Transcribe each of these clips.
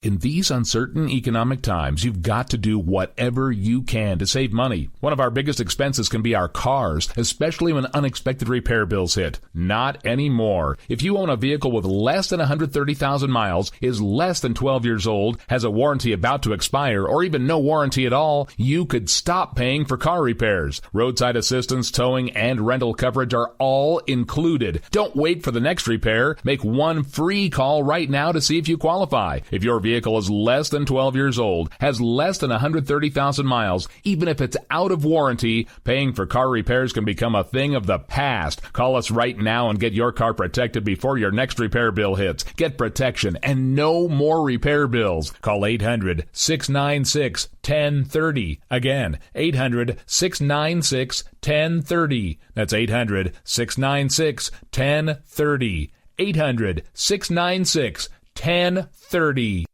In these uncertain economic times, you've got to do whatever you can to save money. One of our biggest expenses can be our cars, especially when unexpected repair bills hit. Not anymore. If you own a vehicle with less than 130,000 miles, is less than 12 years old, has a warranty about to expire, or even no warranty at all, you could stop paying for car repairs. Roadside assistance, towing, and rental coverage are all included. Don't wait for the next repair. Make one free call right now to see if you qualify. If your vehicle is less than 12 years old, has less than 130,000 miles, even if it's out of warranty, paying for car repairs can become a thing of the past. Call us right now and get your car protected before your next repair bill hits. Get protection and no more repair bills. Call 800-696-1030. Again, 800-696-1030. That's 800-696-1030. 800-696-1030.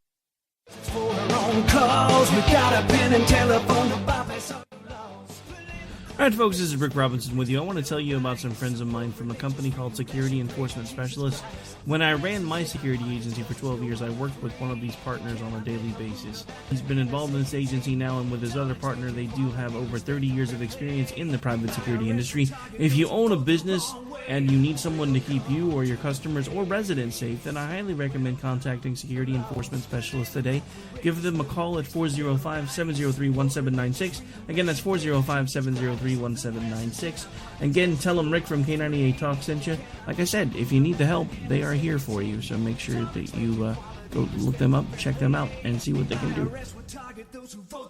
All right, folks, this is Rick Robinson with you. I want to tell you about some friends of mine from a company called Security Enforcement Specialists. When I ran my security agency for 12 years, I worked with one of these partners on a daily basis. He's been involved in this agency now, and with his other partner, they do have over 30 years of experience in the private security industry. If you own a business and you need someone to keep you or your customers or residents safe, then I highly recommend contacting Security Enforcement Specialists today. Give them a call at 405-703-1796. Again, that's 405-703-1796. Again, tell them Rick from K98 Talk sent you. Like I said, if you need the help, they are here for you. So make sure that you go look them up, check them out, and see what they can do.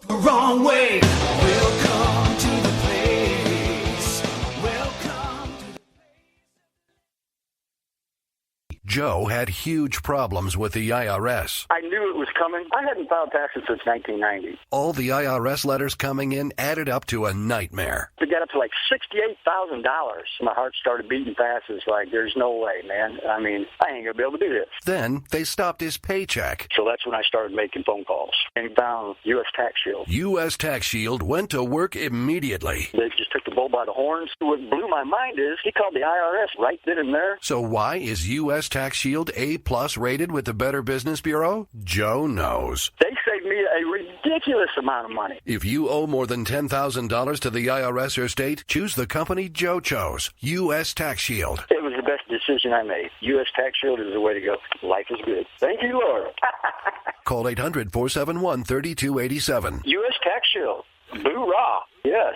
Wrong way. Welcome to the place. Joe had huge problems with the IRS. I knew it was coming. I hadn't filed taxes since 1990. All the IRS letters coming in added up to a nightmare. To get up to like $68,000, my heart started beating fast. It's like, there's no way, man. I mean, I ain't going to be able to do this. Then they stopped his paycheck. So that's when I started making phone calls and found U.S. Tax Shield. U.S. Tax Shield went to work immediately. They just took the bull by the horns. What blew my mind is he called the IRS right then and there. So why is U.S. Tax Shield A+ rated with the Better Business Bureau? Joe knows. They saved me a ridiculous amount of money. If you owe more than $10,000 to the IRS or state, choose the company Joe chose, U.S. Tax Shield. It was the best decision I made. U.S. Tax Shield is the way to go. Life is good. Thank you, Lord. Call 800-471-3287. U.S. Tax Shield. Boo-rah. Yes.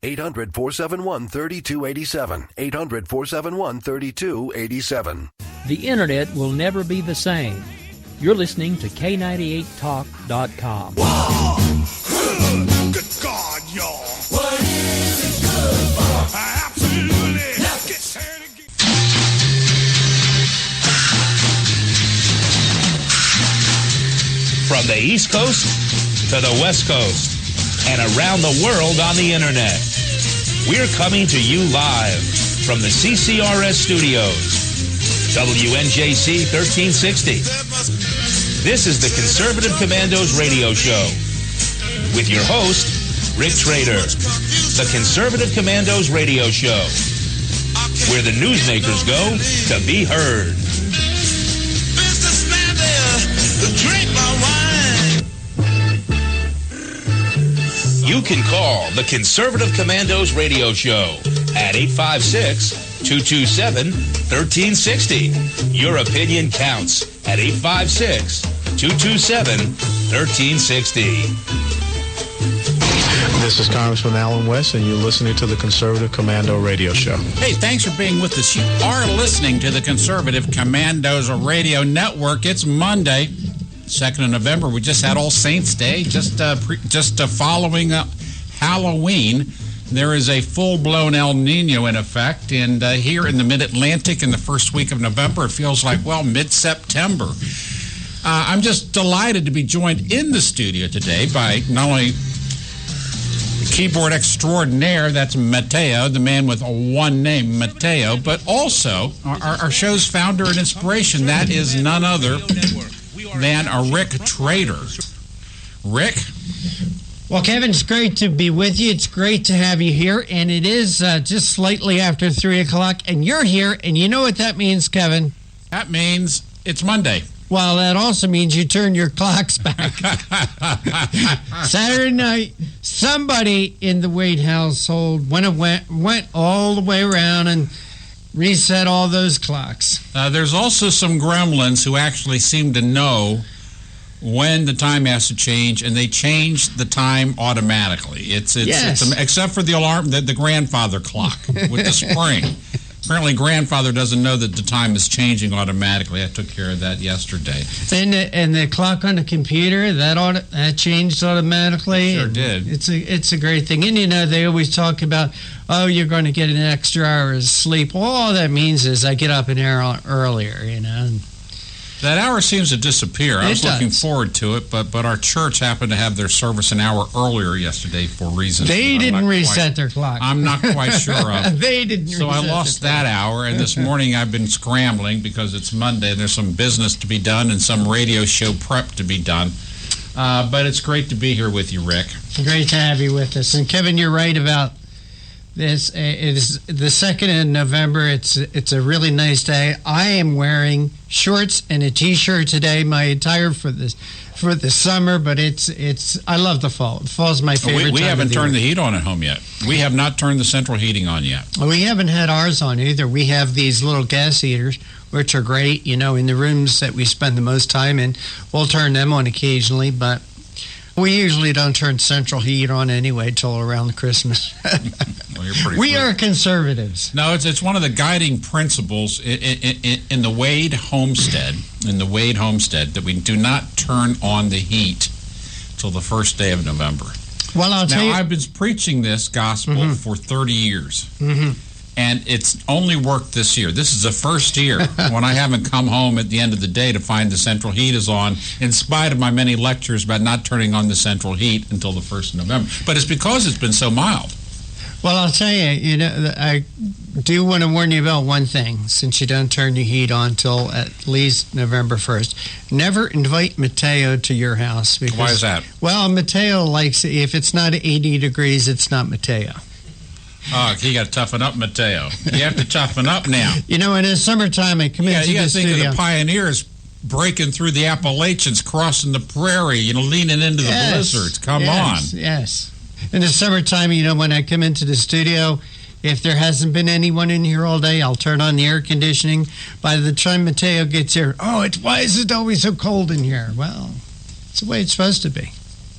800-471-3287. 800-471-3287. The Internet will never be the same. You're listening to K98Talk.com. Whoa! Good God, y'all. What is it good for? Absolutely. Now get set again. From the East Coast to the West Coast and around the world on the Internet, we're coming to you live from the CCRS studios. WNJC 1360. This is the Conservative Commandos radio show with your host, Rick Trader. The Conservative Commandos radio show, where the newsmakers go to be heard. Businessman there, drink my wine. You can call the Conservative Commandos radio show at 856-227-1360. Your opinion counts at 856-227-1360. This is Congressman Alan West, and you're listening to the Conservative Commando Radio Show. Hey, thanks for being with us. You are listening to the Conservative Commandos Radio Network. It's Monday, 2nd of November. We just had All Saints Day, just following Halloween. There is a full-blown El Nino in effect, and here in the Mid-Atlantic in the first week of November, it feels like, well, mid-September. I'm just delighted to be joined in the studio today by not only the keyboard extraordinaire, that's Mateo, the man with one name, Mateo, but also our show's founder and inspiration. That is none other than a Rick Trader. Rick? Well, Kevin, it's great to be with you. It's great to have you here, and it is just slightly after 3 o'clock, and you're here, and you know what that means, Kevin? That means it's Monday. Well, that also means you turn your clocks back. Saturday night, somebody in the Wade household went all the way around and reset all those clocks. There's also some gremlins who actually seem to know when the time has to change, and they change the time automatically. It's except for the alarm, the grandfather clock with the spring. Apparently, grandfather doesn't know that the time is changing automatically. I took care of that yesterday. And the clock on the computer, that changed automatically. It sure did. It's a great thing. And, they always talk about, you're going to get an extra hour of sleep. Well, all that means is I get up an hour earlier, That hour seems to disappear. I was looking forward to it, but our church happened to have their service an hour earlier yesterday for reasons they didn't reset their clock. I'm not quite sure of. They didn't. So I lost that hour, and this morning I've been scrambling because it's Monday and there's some business to be done and some radio show prep to be done. But it's great to be here with you, Rick. Great to have you with us. And Kevin, you're right about this. It is the 2nd of November. It's a really nice day. I am wearing shorts and a t-shirt today. My attire for the summer, but I love the fall. Fall's my favorite. We haven't turned the heat on at home yet. We have not turned the central heating on yet. Well, we haven't had ours on either. We have these little gas heaters, which are great. In the rooms that we spend the most time in, we'll turn them on occasionally, but we usually don't turn central heat on anyway till around Christmas. Well, you're pretty we are conservatives. No, it's one of the guiding principles in the Wade homestead. That we do not turn on the heat till the first day of November. Well, I'll tell you, I've been preaching this gospel for 30 years. And it's only worked this year. This is the first year when I haven't come home at the end of the day to find the central heat is on, in spite of my many lectures about not turning on the central heat until the 1st of November. But it's because it's been so mild. Well, I'll tell you, I do want to warn you about one thing, since you don't turn your heat on till at least November 1st. Never invite Mateo to your house. Because, why is that? Well, Mateo likes, if it's not 80 degrees, it's not Mateo. Oh, you got to toughen up, Mateo. You have to toughen up now. In the summertime, I come into the studio. You got to think of the pioneers breaking through the Appalachians, crossing the prairie, leaning into the blizzards. Come on. Yes. In the summertime, when I come into the studio, if there hasn't been anyone in here all day, I'll turn on the air conditioning. By the time Mateo gets here, why is it always so cold in here? Well, it's the way it's supposed to be.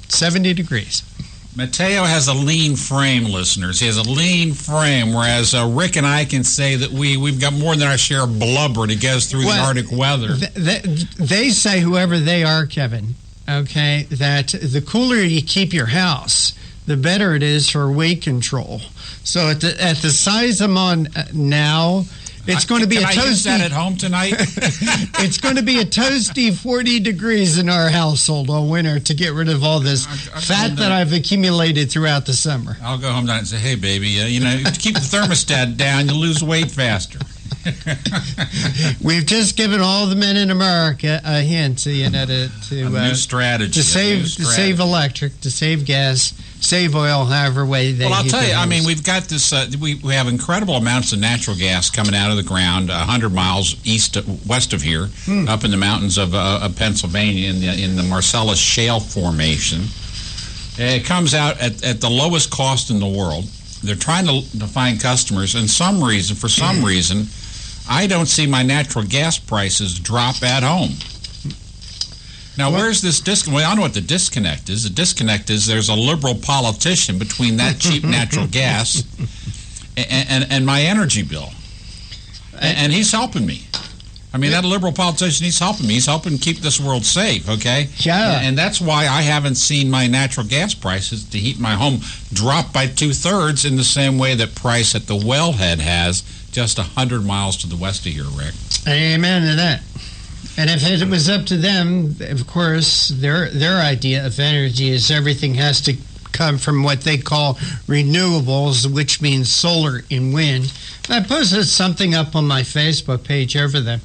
70 degrees. Mateo has a lean frame, listeners. He has a lean frame, whereas Rick and I can say that we've got more than our share of blubber to get us through the Arctic weather. They say, whoever they are, Kevin, okay, that the cooler you keep your house, the better it is for weight control. So at the size I'm on now, it's going to be Can I use that at home tonight? It's going to be a toasty 40 degrees in our household all winter to get rid of all this fat that I've accumulated throughout the summer. I'll go home tonight and say, hey, baby, to keep the thermostat down, you lose weight faster. We've just given all the men in America a hint, a new strategy. To save electric, to save gas, save oil, however way they. Well, I'll tell you. We've got this. We have incredible amounts of natural gas coming out of the ground, 100 miles west of here, up in the mountains of Pennsylvania, in the Marcellus Shale Formation. It comes out at the lowest cost in the world. They're trying to find customers, and for some reason, I don't see my natural gas prices drop at home. Now, where's this disconnect? Well, I know what the disconnect is. The disconnect is there's a liberal politician between that cheap natural gas and my energy bill. And he's helping me. That liberal politician, he's helping me. He's helping keep this world safe, okay? Yeah. And that's why I haven't seen my natural gas prices to heat my home drop by 2/3 in the same way that price at the wellhead has just 100 miles to the west of here, Rick. Amen to that. And if it was up to them, of course, their idea of energy is everything has to come from what they call renewables, which means solar and wind. And I posted something up on my Facebook page over there.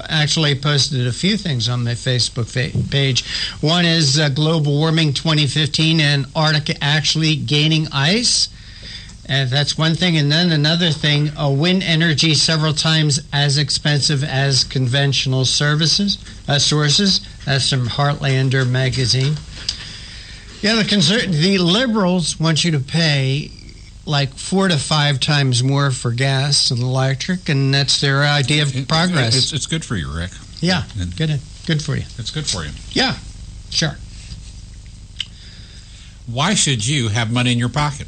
Actually, I posted a few things on my Facebook page. One is global warming 2015 and Antarctica actually gaining ice. That's one thing. And then another thing, wind energy several times as expensive as conventional sources. That's from Heartlander magazine. Yeah, the liberals want you to pay like 4 to 5 times more for gas and electric, and that's their idea of progress. It's good for you, Rick. Yeah, good for you. It's good for you. Yeah, sure. Why should you have money in your pocket?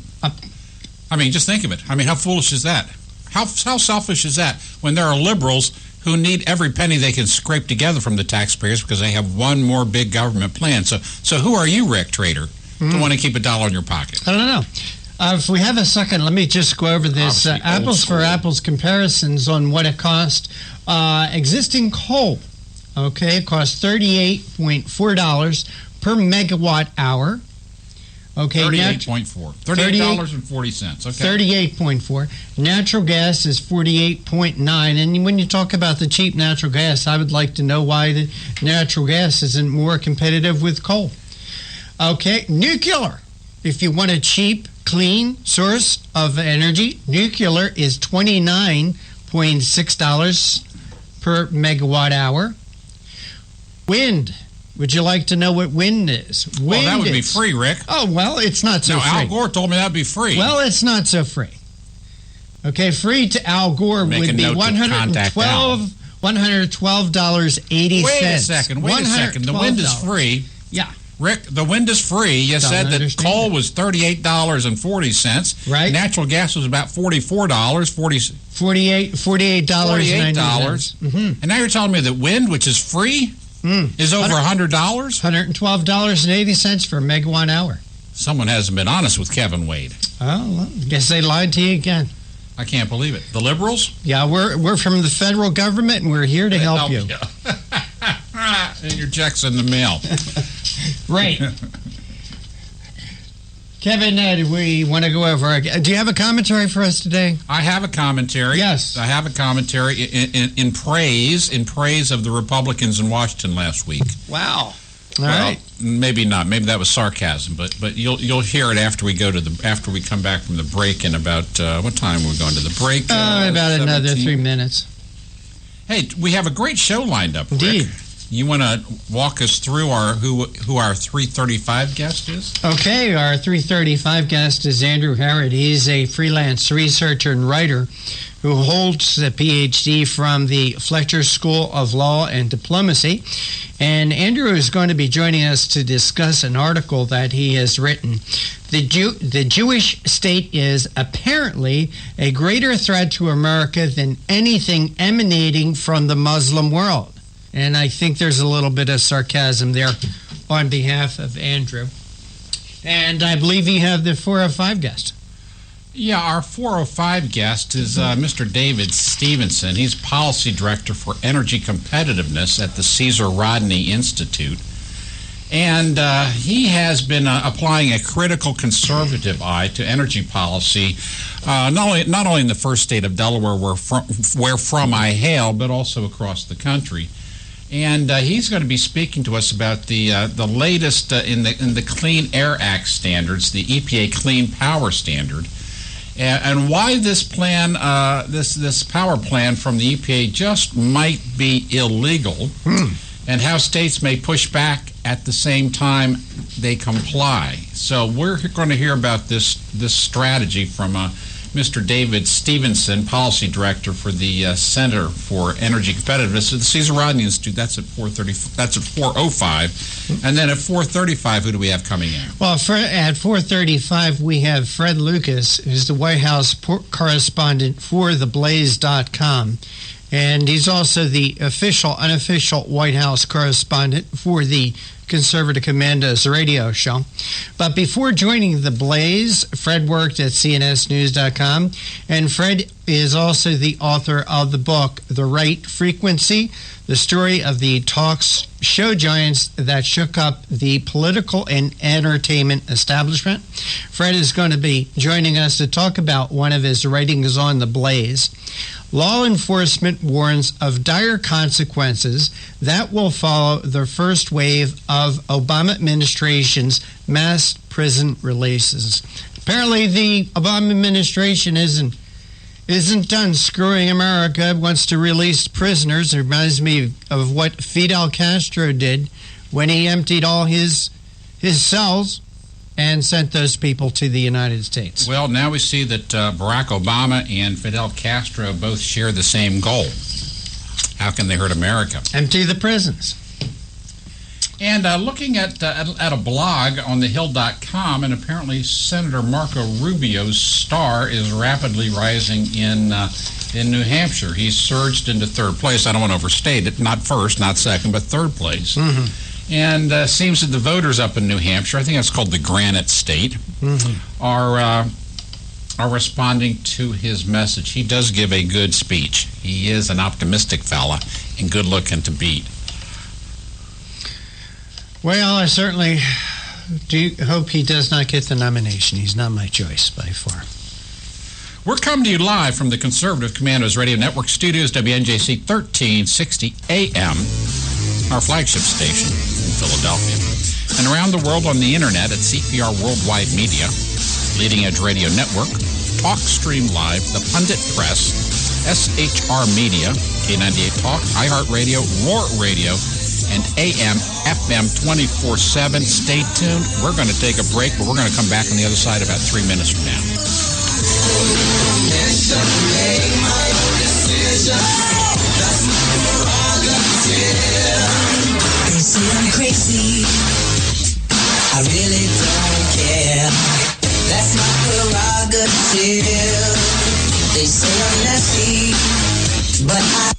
I mean, just think of it. I mean, how foolish is that? How selfish is that when there are liberals who need every penny they can scrape together from the taxpayers because they have one more big government plan? So who are you, Rick Trader, to want to keep $1 in your pocket? I don't know. If we have a second, let me just go over this. Apples for apples comparisons on what it cost. Existing coal, okay, it costs $38.4 per megawatt hour. Okay, $38.4. $38.40. Okay. $38.4. Natural gas is $48.9. And when you talk about the cheap natural gas, I would like to know why the natural gas isn't more competitive with coal. Okay, nuclear. If you want a cheap, clean source of energy, nuclear is $29.6 per megawatt hour. Wind. Would you like to know what wind is? Well, that would be free, Rick. Oh, well, it's not so free. Al Gore told me that would be free. Well, it's not so free. Okay, free to Al Gore would be $112.80. Wait a second. The wind is free. Yeah. Rick, the wind is free. You said that coal was $38.40. Right. Natural gas was about $44. $48.90. Mm-hmm. And now you're telling me that wind, which is free, is over $100? $112.80 for a megawatt hour. Someone hasn't been honest with Kevin Wade. Oh, well, I guess they lied to you again. I can't believe it. The liberals? Yeah, we're from the federal government, and we're here to help you. And your check's in the mail. Right. Kevin, do we want to go over? Do you have a commentary for us today? I have a commentary. Yes. I have a commentary in praise of the Republicans in Washington last week. Wow. All well, right. Maybe not. Maybe that was sarcasm, but you'll hear it after we come back from the break in about what time are we going to the break? About 17. Another 3 minutes. Hey, we have a great show lined up, Rick. Indeed. You want to walk us through who our 335 guest is? Okay, our 335 guest is Andrew Harrod. He's a freelance researcher and writer who holds a PhD from the Fletcher School of Law and Diplomacy. And Andrew is going to be joining us to discuss an article that he has written. The Jewish state is apparently a greater threat to America than anything emanating from the Muslim world. And I think there's a little bit of sarcasm there on behalf of Andrew. And I believe you have the 405 guest. Yeah, our 405 guest is Mr. David Stevenson. He's Policy Director for Energy Competitiveness at the Caesar Rodney Institute. And he has been applying a critical conservative eye to energy policy, not only in the first state of Delaware, where from I hail, but also across the country. And he's going to be speaking to us about the latest in the Clean Air Act standards, the EPA Clean Power Standard, and why this plan, this power plan from the EPA just might be illegal, and how states may push back at the same time they comply. So we're going to hear about this strategy from Mr. David Stevenson, Policy Director for the Center for Energy Competitiveness at the Caesar Rodney Institute. That's at 4:30. That's at 4:05, and then at 4:35, who do we have coming in? Well, at 4:35, we have Fred Lucas, who's the White House correspondent for theblaze.com, and he's also the unofficial White House correspondent for the Conservative Commando's radio show. But before joining The Blaze, Fred worked at CNSnews.com, and Fred is also the author of the book, The Right Frequency, the story of the talk show giants that shook up the political and entertainment establishment. Fred is going to be joining us to talk about one of his writings on The Blaze. Law enforcement warns of dire consequences that will follow the first wave of Obama administration's mass prison releases. Apparently, the Obama administration isn't done screwing America. It wants to release prisoners. It reminds me of what Fidel Castro did when he emptied all his cells and sent those people to the United States. Well, now we see that Barack Obama and Fidel Castro both share the same goal. How can they hurt America? Empty the prisons. And looking at a blog on thehill.com, and apparently Senator Marco Rubio's star is rapidly rising in New Hampshire. He's surged into third place. I don't want to overstate it. Not first, not second, but third place. Mm-hmm. And seems that the voters up in New Hampshire, I think that's called the Granite State, are responding to his message. He does give a good speech. He is an optimistic fella and good looking to beat. Well, I certainly do hope he does not get the nomination. He's not my choice by far. We're coming to you live from the Conservative Commandos Radio Network studios, WNJC 1360 AM, our flagship station in Philadelphia, and around the world on the internet at CPR Worldwide Media, Leading Edge Radio Network, TalkStream Live, The Pundit Press, SHR Media, K98 Talk, iHeartRadio, Roar Radio, and AM, FM 24/7. Stay tuned. We're going to take a break, but we're going to come back on the other side about 3 minutes from now. They say I'm crazy. I really don't care. That's my prerogative. They say I'm nasty, but I...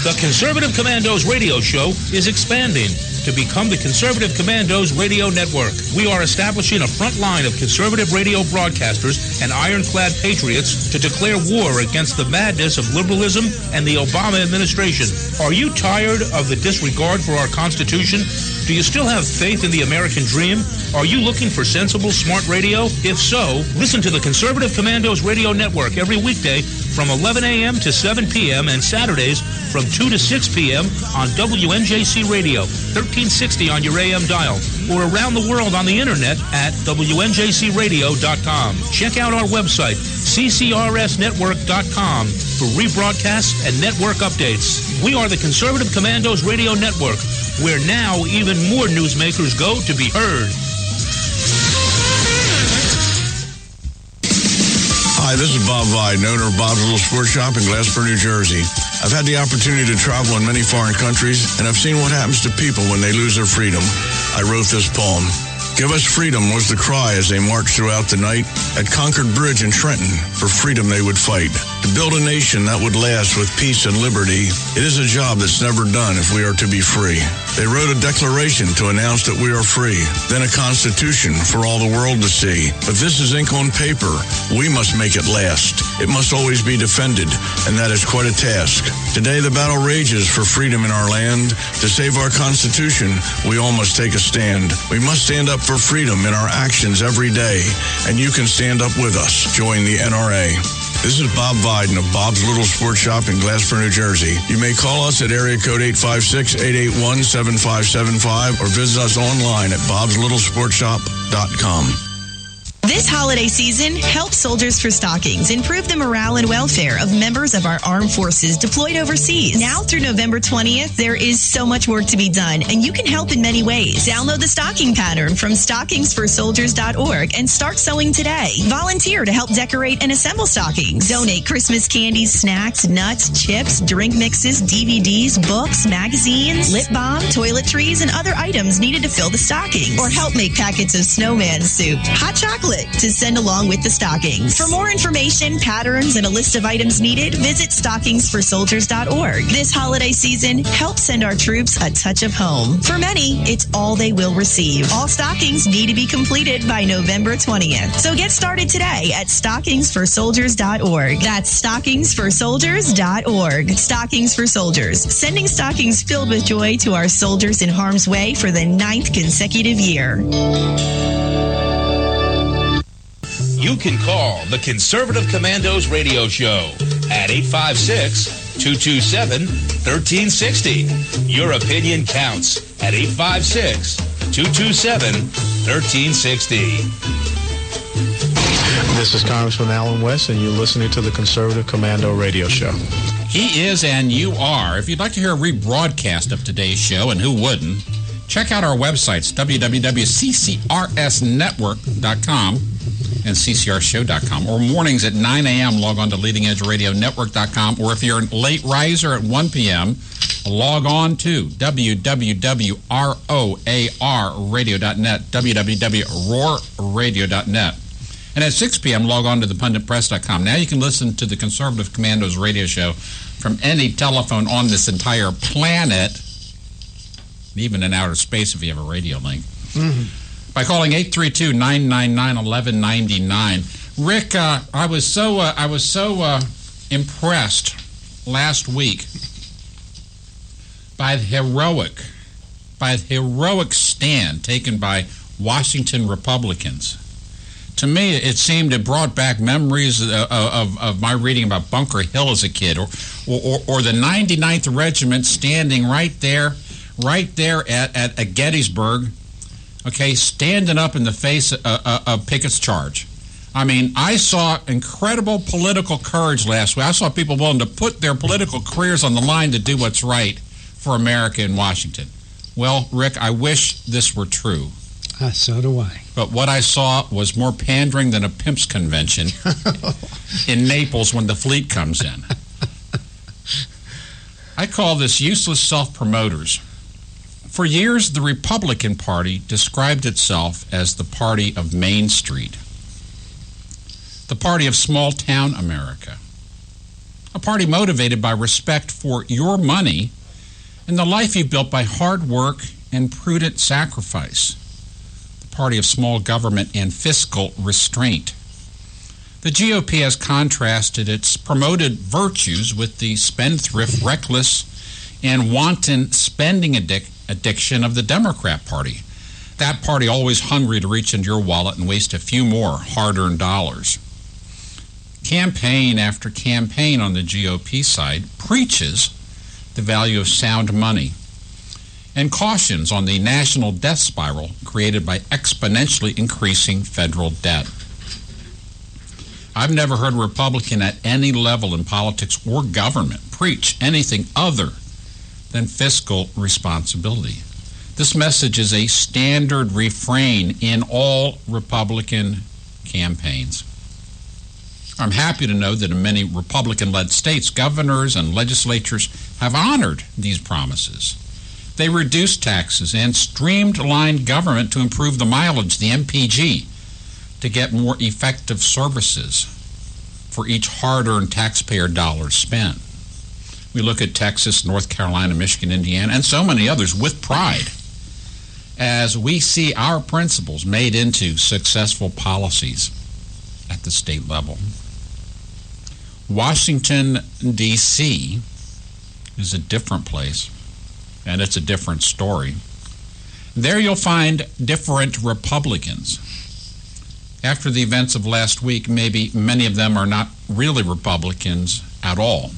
The Conservative Commandos radio show is expanding to become the Conservative Commandos Radio Network. We are establishing a front line of conservative radio broadcasters and ironclad patriots to declare war against the madness of liberalism and the Obama administration. Are you tired of the disregard for our Constitution? Do you still have faith in the American dream? Are you looking for sensible, smart radio? If so, listen to the Conservative Commandos Radio Network every weekday from 11 a.m. to 7 p.m. and Saturdays from 2 to 6 p.m. on WNJC Radio, 1360 on your AM dial, or around the world on the internet at WNJCradio.com. Check out our website, CCRSnetwork.com, for rebroadcasts and network updates. We are the Conservative Commandos Radio Network, where now even more newsmakers go to be heard. Hi, this is Bob Vide, owner of Bob's Little Sports Shop in Glassboro, New Jersey. I've had the opportunity to travel in many foreign countries, and I've seen what happens to people when they lose their freedom. I wrote this poem. Give us freedom was the cry as they marched throughout the night. At Concord Bridge in Trenton, for freedom they would fight. To build a nation that would last with peace and liberty, it is a job that's never done if we are to be free. They wrote a declaration to announce that we are free, then a constitution for all the world to see. But this is ink on paper. We must make it last. It must always be defended, and that is quite a task. Today the battle rages for freedom in our land. To save our Constitution, we all must take a stand. We must stand up for freedom in our actions every day, and you can stand up with us. Join the NRA. This is Bob Viden of Bob's Little Sports Shop in Glassboro, New Jersey. You may call us at area code 856-881-7575 or visit us online at bobslittle.sportshop.com. This holiday season, help Soldiers for Stockings improve the morale and welfare of members of our armed forces deployed overseas. Now through November 20th, there is so much work to be done, and you can help in many ways. Download the stocking pattern from stockingsforsoldiers.org and start sewing today. Volunteer to help decorate and assemble stockings. Donate Christmas candies, snacks, nuts, chips, drink mixes, DVDs, books, magazines, lip balm, toiletries, and other items needed to fill the stockings. Or help make packets of snowman soup, hot chocolate, to send along with the stockings. For more information, patterns, and a list of items needed, visit stockingsforsoldiers.org. This holiday season, help send our troops a touch of home. For many, it's all they will receive. All stockings need to be completed by November 20th. So get started today at stockingsforsoldiers.org. That's stockingsforsoldiers.org. Stockings for Soldiers, sending stockings filled with joy to our soldiers in harm's way for the 9th consecutive year. You can call the Conservative Commandos radio show at 856-227-5600. 1360. Your opinion counts at 856-227-1360. This is Congressman Alan West, and you're listening to the Conservative Commando radio show. He is, and you are. If you'd like to hear a rebroadcast of today's show, and who wouldn't, check out our websites, www.ccrsnetwork.com and ccrshow.com, or mornings at 9 a.m., log on to leadingedgeradionetwork.com, or if you're a late riser at 1 p.m., log on to www.roarradio.net, www.roarradio.net. And at 6 p.m., log on to thepunditpress.com. Now you can listen to the Conservative Commandos radio show from any telephone on this entire planet, even in outer space if you have a radio link, by calling 832-999-1199. Rick, I was so impressed last week by the heroic stand taken by Washington Republicans. To me, it seemed it brought back memories of my reading about Bunker Hill as a kid, or the 99th Regiment standing right there at Gettysburg, okay, standing up in the face of Pickett's charge. I mean, I saw incredible political courage last week. I saw people willing to put their political careers on the line to do what's right for America in Washington. Well, Rick, I wish this were true. So do I. But what I saw was more pandering than a pimps convention in Naples when the fleet comes in. I call this useless self-promoters. For years, the Republican Party described itself as the party of Main Street, the party of small-town America, a party motivated by respect for your money and the life you built by hard work and prudent sacrifice, party of small government and fiscal restraint. The GOP has contrasted its promoted virtues with the spendthrift, reckless, and wanton spending addiction of the Democrat Party. That party always hungry to reach into your wallet and waste a few more hard-earned dollars. Campaign after campaign on the GOP side preaches the value of sound money and cautions on the national death spiral created by exponentially increasing federal debt. I've never heard a Republican at any level in politics or government preach anything other than fiscal responsibility. This message is a standard refrain in all Republican campaigns. I'm happy to know that in many Republican-led states, governors and legislatures have honored these promises. They reduced taxes and streamlined government to improve the mileage, the MPG, to get more effective services for each hard-earned taxpayer dollar spent. We look at Texas, North Carolina, Michigan, Indiana, and so many others with pride as we see our principles made into successful policies at the state level. Washington, D.C. is a different place, and it's a different story. There you'll find different Republicans. After the events of last week, maybe many of them are not really Republicans at all.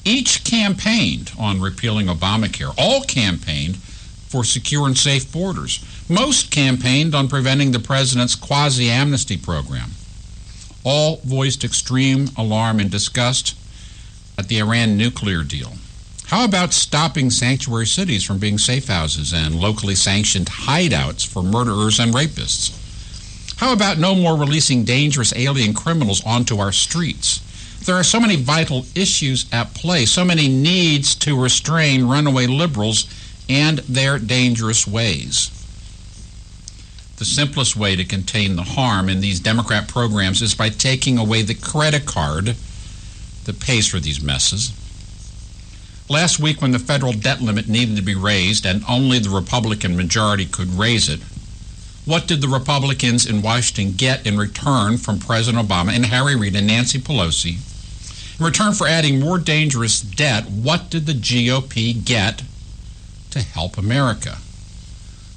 Each campaigned on repealing Obamacare. All campaigned for secure and safe borders. Most campaigned on preventing the president's quasi-amnesty program. All voiced extreme alarm and disgust at the Iran nuclear deal. How about stopping sanctuary cities from being safe houses and locally sanctioned hideouts for murderers and rapists? How about no more releasing dangerous alien criminals onto our streets? There are so many vital issues at play, so many needs to restrain runaway liberals and their dangerous ways. The simplest way to contain the harm in these Democrat programs is by taking away the credit card that pays for these messes. Last week, when the federal debt limit needed to be raised and only the Republican majority could raise it, what did the Republicans in Washington get in return from President Obama and Harry Reid and Nancy Pelosi? In return for adding more dangerous debt, what did the GOP get to help America?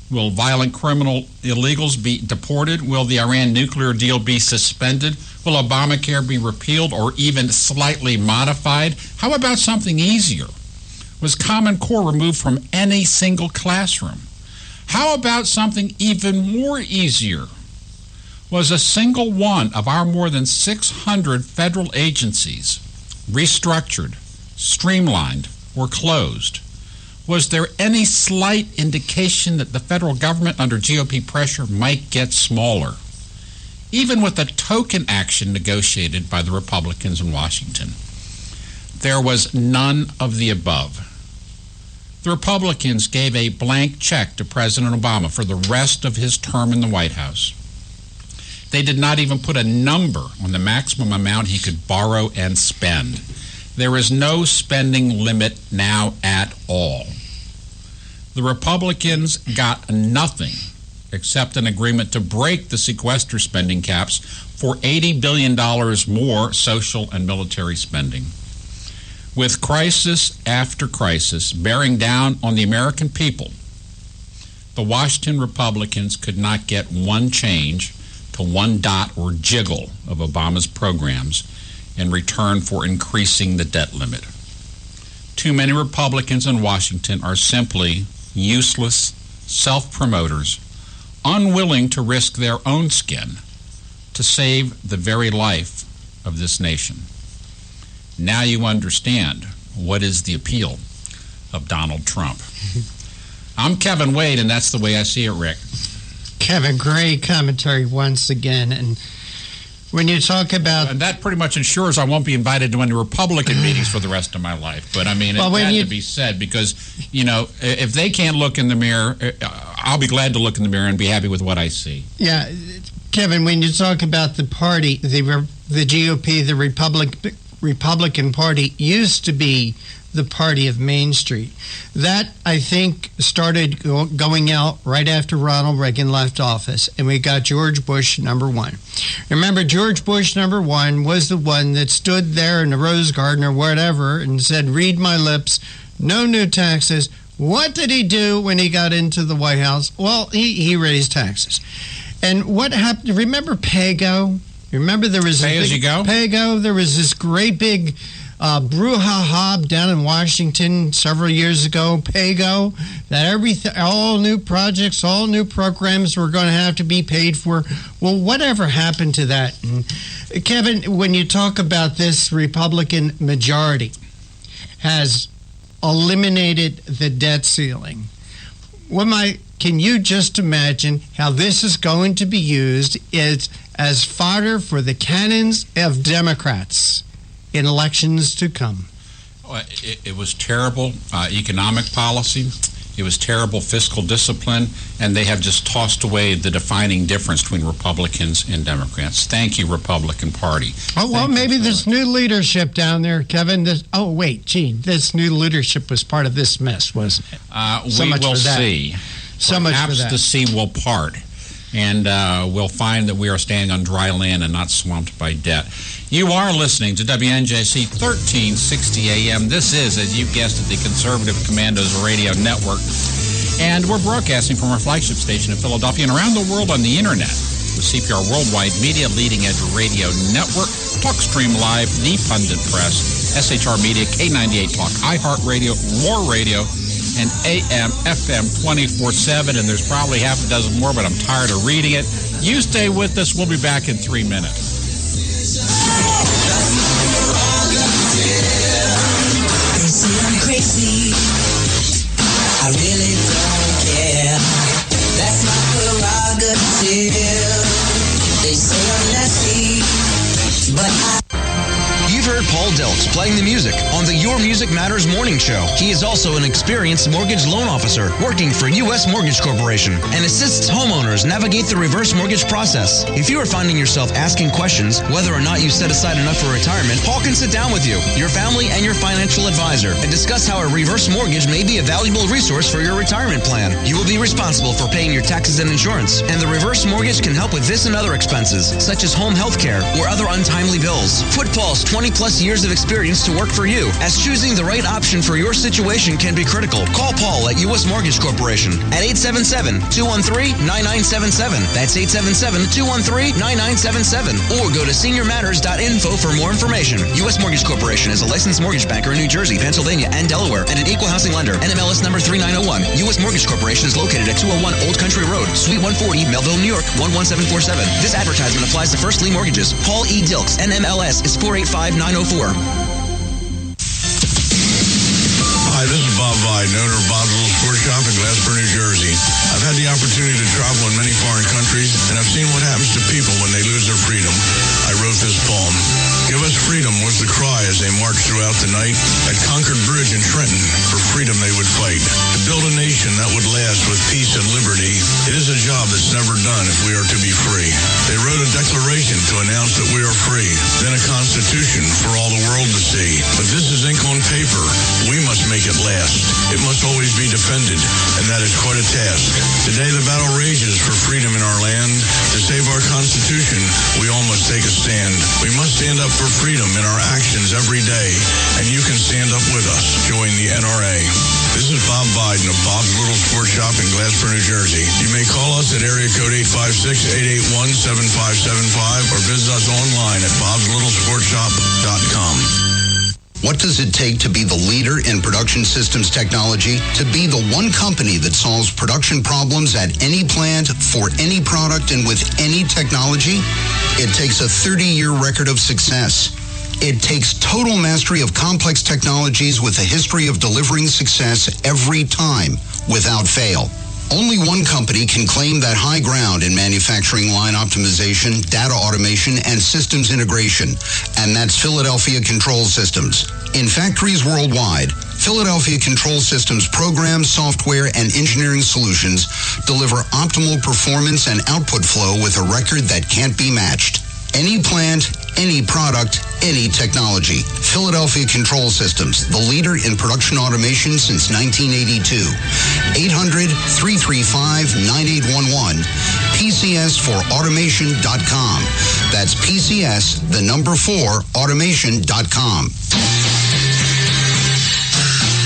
Will violent criminal illegals be deported? Will the Iran nuclear deal be suspended? Will Obamacare be repealed or even slightly modified? How about something easier? Was Common Core removed from any single classroom? How about something even more easier? Was a single one of our more than 600 federal agencies restructured, streamlined, or closed? Was there any slight indication that the federal government under GOP pressure might get smaller? Even with a token action negotiated by the Republicans in Washington, there was none of the above. The Republicans gave a blank check to President Obama for the rest of his term in the White House. They did not even put a number on the maximum amount he could borrow and spend. There is no spending limit now at all. The Republicans got nothing except an agreement to break the sequester spending caps for $80 billion more social and military spending. With crisis after crisis bearing down on the American people, the Washington Republicans could not get one change to one dot or jiggle of Obama's programs in return for increasing the debt limit. Too many Republicans in Washington are simply useless self-promoters, unwilling to risk their own skin to save the very life of this nation. Now you understand what is the appeal of Donald Trump. I'm Kevin Wade, and that's the way I see it, Rick. Kevin, great commentary once again. And when you talk about... And that pretty much ensures I won't be invited to any Republican meetings for the rest of my life. But, I mean, it had to be said because, you know, if they can't look in the mirror, I'll be glad to look in the mirror and be happy with what I see. Yeah, Kevin, when you talk about the party, the GOP, the Republican Party used to be the party of Main Street. That, I think, started going out right after Ronald Reagan left office, and we got George Bush #1. Remember, George Bush #1 was the one that stood there in the Rose Garden or whatever and said, "Read my lips, no new taxes." What did he do when he got into the White House? Well, he raised taxes. And what happened? Remember Pay-Go? Remember there was Pay-Go? There was this great big brouhaha down in Washington several years ago, Pay-Go, that all new projects, all new programs were going to have to be paid for. Well, whatever happened to that? And Kevin, when you talk about this Republican majority has eliminated the debt ceiling, can you just imagine how this is going to be used as fodder for the cannons of Democrats in elections to come? It was terrible economic policy. It was terrible fiscal discipline, and they have just tossed away the defining difference between Republicans and Democrats. Thank you, Republican Party. Oh, well, maybe this new leadership down there, Kevin. This new leadership was part of this mess, wasn't it? We will see. So much for that. Perhaps the sea will part, and we'll find that we are standing on dry land and not swamped by debt. You are listening to WNJC 1360 AM. This is, as you guessed it, the Conservative Commandos Radio Network. And we're broadcasting from our flagship station in Philadelphia and around the world on the Internet with CPR Worldwide Media, Leading Edge Radio Network, TalkStream Live, The Pundit Press, SHR Media, K98 Talk, iHeartRadio, More Radio, and AM, FM 24/7. And there's probably half a dozen more, but I'm tired of reading it. You stay with us. We'll be back in 3 minutes. They say I'm crazy, I really don't care. That's my prerogative. They say I'm nasty, but You've heard Paul Delks playing the music on the Your Music Matters morning show. He is also an experienced mortgage loan officer working for U.S. Mortgage Corporation and assists homeowners navigate the reverse mortgage process. If you are finding yourself asking questions whether or not you set aside enough for retirement, Paul can sit down with you, your family, and your financial advisor and discuss how a reverse mortgage may be a valuable resource for your retirement plan. You will be responsible for paying your taxes and insurance, and the reverse mortgage can help with this and other expenses, such as home health care or other untimely bills. Put Paul's 20-plus years of experience to work for you as choosing the right option for your situation can be critical. Call Paul at U.S. Mortgage Corporation at 877-213-9977. That's 877-213-9977. Or go to seniormatters.info for more information. U.S. Mortgage Corporation is a licensed mortgage banker in New Jersey, Pennsylvania, and Delaware, and an equal housing lender. NMLS number 3901. U.S. Mortgage Corporation is located at 201 Old Country Road, Suite 140, Melville, New York, 11747. This advertisement applies to first lien mortgages. Paul E. Dilks, NMLS is 485904. Hi, this is Bob Vide, owner of Bob's Little Sports Shop in Glasper, New Jersey. I've had the opportunity to travel in many foreign countries, and I've seen what happens to people when they lose their freedom. I wrote this poem. Give us freedom was the cry as they marched throughout the night. At Concord Bridge in Trenton, for freedom they would fight. To build a nation that would last with peace and liberty, it is a job that's never done if we are to be free. They wrote a declaration to announce that we are free, then a constitution for all the world to see. But this is ink on paper. We must make it last. It must always be defended, and that is quite a task. Today the battle rages for freedom in our land. To save our Constitution, we all must take a stand. We must stand up for freedom in our actions every day, and you can stand up with us. Join the NRA. This is Bob Biden of Bob's Little Sports Shop in Glasper, New Jersey. You may call us at area code 856-881-7575 or visit us online at bobslittle.sportshop.com. What does it take to be the leader in production systems technology? To be the one company that solves production problems at any plant, for any product, and with any technology? It takes a 30-year record of success. It takes total mastery of complex technologies with a history of delivering success every time, without fail. Only one company can claim that high ground in manufacturing line optimization, data automation, and systems integration, and that's Philadelphia Control Systems. In factories worldwide, Philadelphia Control Systems programs, software, and engineering solutions deliver optimal performance and output flow with a record that can't be matched. Any plant, any product, any technology. Philadelphia Control Systems, the leader in production automation since 1982. 800-335-9811. PCS4automation.com. That's PCS, the number 4, automation.com.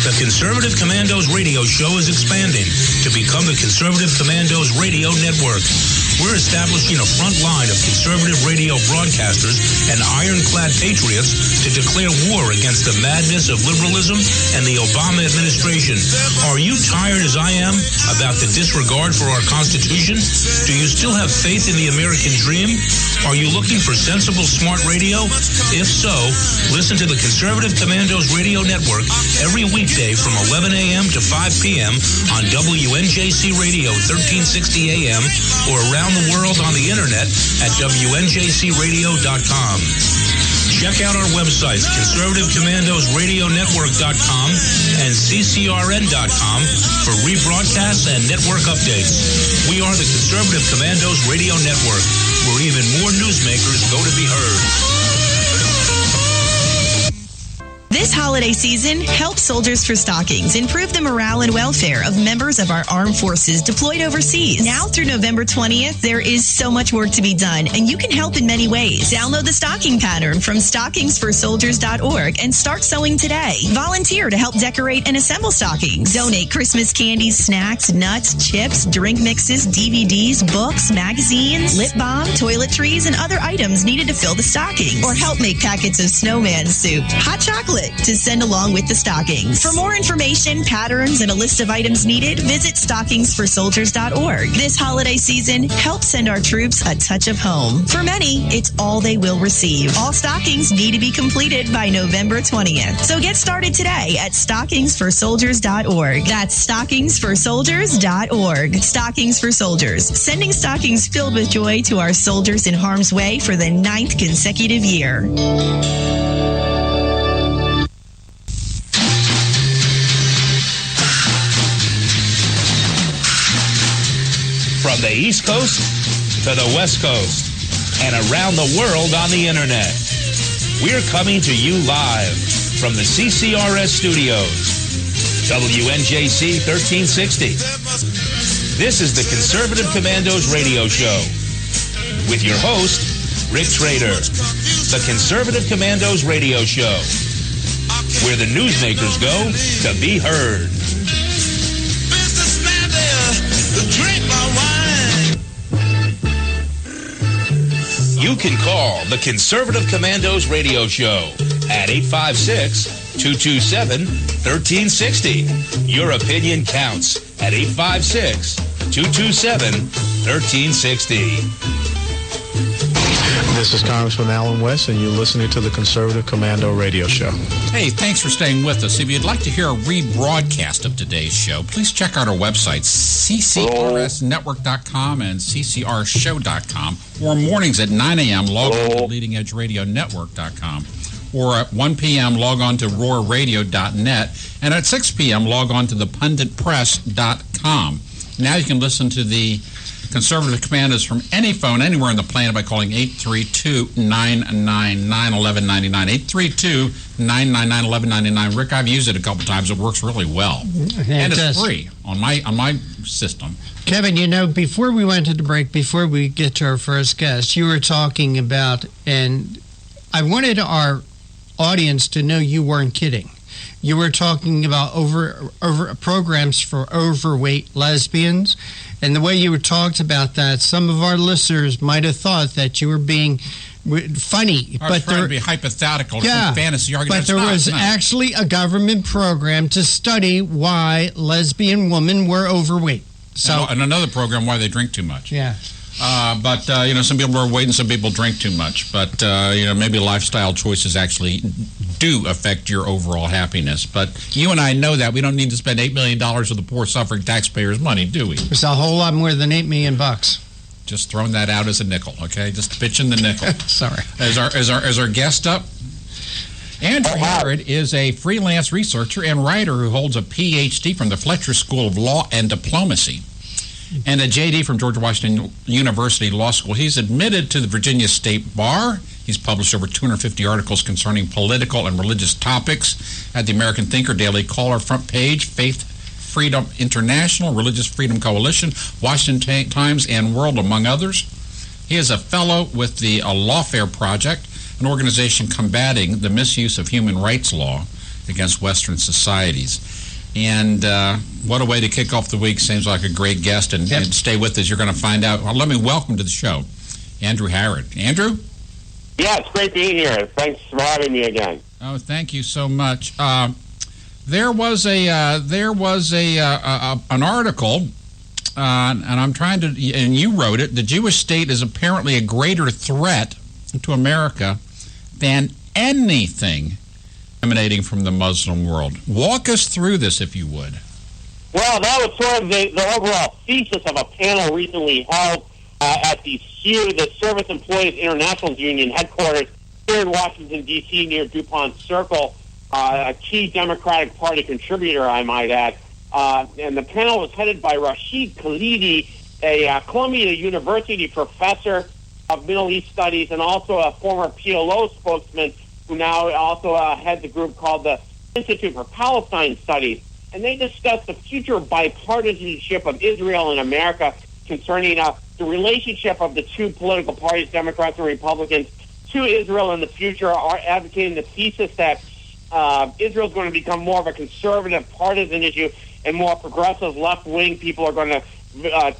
The Conservative Commandos radio show is expanding to become the Conservative Commandos radio network. We're establishing a front line of conservative radio broadcasters and ironclad patriots to declare war against the madness of liberalism and the Obama administration. Are you tired as I am about the disregard for our Constitution? Do you still have faith in the American dream? Are you looking for sensible, smart radio? If so, listen to the Conservative Commandos radio network every weekday from 11 a.m. to 5 p.m. on WNJC Radio 1360 a.m. or around the world on the internet at WNJCradio.com. Check out our websites, ConservativeCommandosRadioNetwork.com and CCRN.com for rebroadcasts and network updates. We are the Conservative Commandos Radio Network, where even more newsmakers go to be heard. This holiday season, help Soldiers for Stockings improve the morale and welfare of members of our armed forces deployed overseas. Now through November 20th, there is so much work to be done, and you can help in many ways. Download the stocking pattern from stockingsforsoldiers.org and start sewing today. Volunteer to help decorate and assemble stockings. Donate Christmas candies, snacks, nuts, chips, drink mixes, DVDs, books, magazines, lip balm, toiletries, and other items needed to fill the stocking. Or help make packets of snowman soup, hot chocolate, to send along with the stockings. For more information, patterns, and a list of items needed, visit stockingsforsoldiers.org. This holiday season, help send our troops a touch of home. For many, it's all they will receive. All stockings need to be completed by November 20th. So get started today at stockingsforsoldiers.org. That's stockingsforsoldiers.org. Stockings for Soldiers, sending stockings filled with joy to our soldiers in harm's way for the 9th consecutive year. From the East Coast to the West Coast and around the world on the internet. We're coming to you live from the CCRS studios. WNJC 1360. This is the Conservative Commandos radio show with your host, Rick Trader. The Conservative Commandos radio show, where the newsmakers go to be heard. Businessman there, drink my wine. You can call the Conservative Commandos radio show at 856-227-1360. Your opinion counts at 856-227-1360. This is Congressman Alan West, and you're listening to the Conservative Commando radio show. Hey, thanks for staying with us. If you'd like to hear a rebroadcast of today's show, please check out our websites, ccrsnetwork.com and ccrshow.com, or mornings at 9 a.m., log on to leadingedgeradionetwork.com, or at 1 p.m., log on to roarradio.net, and at 6 p.m., log on to thepunditpress.com. Now you can listen to the Conservative Commandos from any phone anywhere on the planet by calling 832-999-1199. 832-999-1199. Rick, I've used it a couple times. It works really well. And it's free on my system. Kevin, before we went to the break, before we get to our first guest, you were talking about, and I wanted our audience to know you weren't kidding. You were talking about over programs for overweight lesbians. And the way you talked about that, some of our listeners might have thought that you were being funny. I was trying to be hypothetical, fantasy arguments. But there was actually a government program to study why lesbian women were overweight. So, and another program why they drink too much. Yeah. But some people are overweight and some people drink too much. But, maybe lifestyle choices actually do affect your overall happiness. But you and I know that. We don't need to spend $8 million of the poor suffering taxpayers' money, do we? It's a whole lot more than $8 million. Just throwing that out as a nickel, okay? Just pitching the nickel. Sorry. As our guest up, Andrew Harrod is a freelance researcher and writer who holds a Ph.D. from the Fletcher School of Law and Diplomacy and a J.D. from George Washington University Law School. He's admitted to the Virginia State Bar. He's published over 250 articles concerning political and religious topics at the American Thinker, Daily Caller, Front Page, Faith Freedom International, Religious Freedom Coalition, Washington Times, and World, among others. He is a fellow with the Lawfare Project, an organization combating the misuse of human rights law against Western societies. And what a way to kick off the week. Seems like a great guest. And stay with us. You're going to find out. Well, let me welcome to the show Andrew Harrod. Andrew? Yeah, it's great being here. Thanks for having me again. Oh, thank you so much. There was an article, and I'm trying to, and you wrote it. The Jewish state is apparently a greater threat to America than anything emanating from the Muslim world. Walk us through this, if you would. Well, that was sort of the overall thesis of a panel recently held at the SEW, the Service Employees International Union headquarters here in Washington, D.C., near DuPont Circle, a key Democratic Party contributor, I might add. And the panel was headed by Rashid Khalidi, a Columbia University professor of Middle East Studies and also a former PLO spokesman who now also heads a group called the Institute for Palestine Studies. And they discussed the future bipartisanship of Israel and America concerning the relationship of the two political parties, Democrats and Republicans, to Israel in the future, are advocating the thesis that Israel is going to become more of a conservative partisan issue and more progressive left-wing people are going to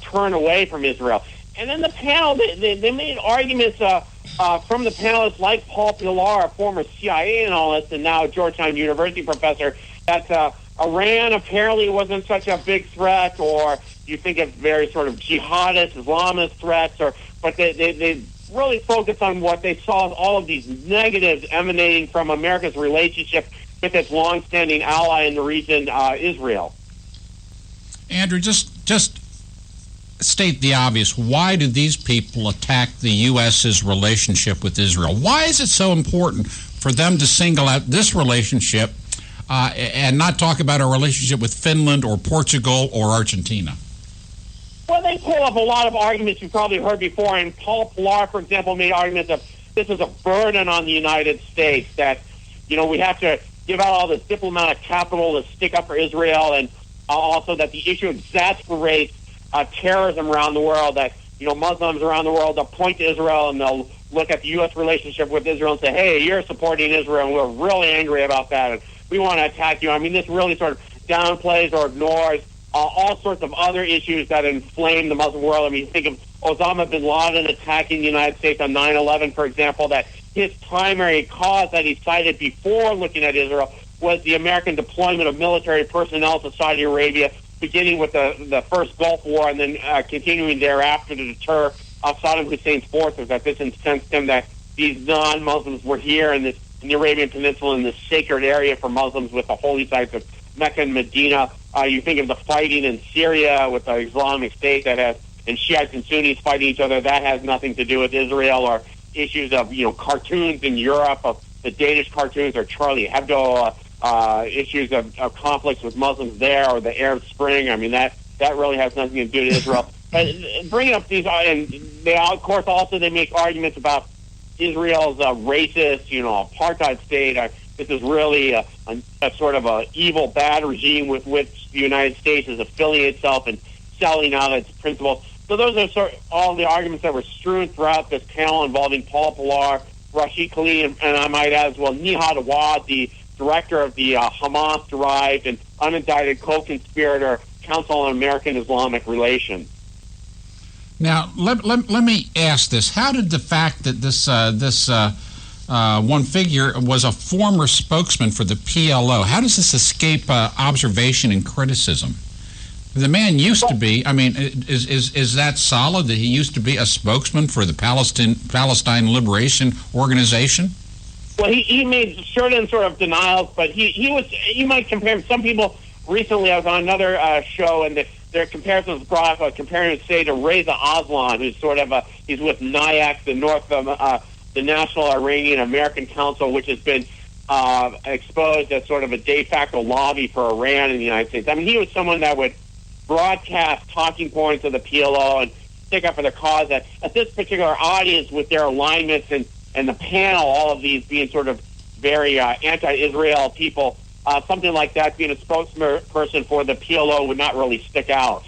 turn away from Israel. And then the panel, they made arguments from the panelists like Paul Pillar, a former CIA analyst and now Georgetown University professor, that Iran apparently wasn't such a big threat, or you think of very sort of jihadist, Islamist threats, but they really focused on what they saw as all of these negatives emanating from America's relationship with its longstanding ally in the region, Israel. Andrew, just state the obvious. Why do these people attack the U.S.'s relationship with Israel? Why is it so important for them to single out this relationship and not talk about our relationship with Finland or Portugal or Argentina? Well, they pull up a lot of arguments you've probably heard before, and Paul Pillar, for example, made arguments of this is a burden on the United States, that, we have to give out all this diplomatic capital to stick up for Israel, and also that the issue exasperates terrorism around the world, that, Muslims around the world, they'll point to Israel and they'll look at the U.S. relationship with Israel and say, hey, you're supporting Israel, and we're really angry about that. And we want to attack you. I mean, this really sort of downplays or ignores all sorts of other issues that inflame the Muslim world. I mean, think of Osama bin Laden attacking the United States on 9/11, for example, that his primary cause that he cited before looking at Israel was the American deployment of military personnel to Saudi Arabia, beginning with the first Gulf War and then continuing thereafter to deter Saddam Hussein's forces. That this incensed him that these non-Muslims were here in the Arabian Peninsula, in this sacred area for Muslims with the holy sites of Mecca and Medina. You think of the fighting in Syria with the Islamic State that has, and Shiites and Sunnis fighting each other. That has nothing to do with Israel, or issues of, cartoons in Europe, of the Danish cartoons, or Charlie Hebdo, issues of conflicts with Muslims there, or the Arab Spring. I mean, that really has nothing to do with Israel. But bringing up these, and they, of course, also they make arguments about Israel's racist, apartheid state. This is really a sort of a evil, bad regime with which the United States is affiliating itself and selling out its principles. So those are sort of all the arguments that were strewn throughout this panel involving Paul Pillar, Rashid Khalid, and I might add as well Nihad Awad, the director of the Hamas-derived and unindicted co-conspirator Council on American Islamic Relations. Now, let me ask this. How did the fact that this one figure was a former spokesman for the PLO, how does this escape observation and criticism? The man used to be, I mean, is that solid that he used to be a spokesman for the Palestine Liberation Organization? Well, he made certain sort of denials, but he was, you might compare him. Some people recently, I was on another show, and their comparisons brought up, comparing, say, to Reza Aslan, who's sort of he's with NIAC, the National Iranian American Council, which has been exposed as sort of a de facto lobby for Iran in the United States. I mean, he was someone that would broadcast talking points of the PLO and stick up for the cause. That at this particular audience, with their alignments and the panel, all of these being sort of very anti-Israel people, something like that, being a spokesperson for the PLO would not really stick out.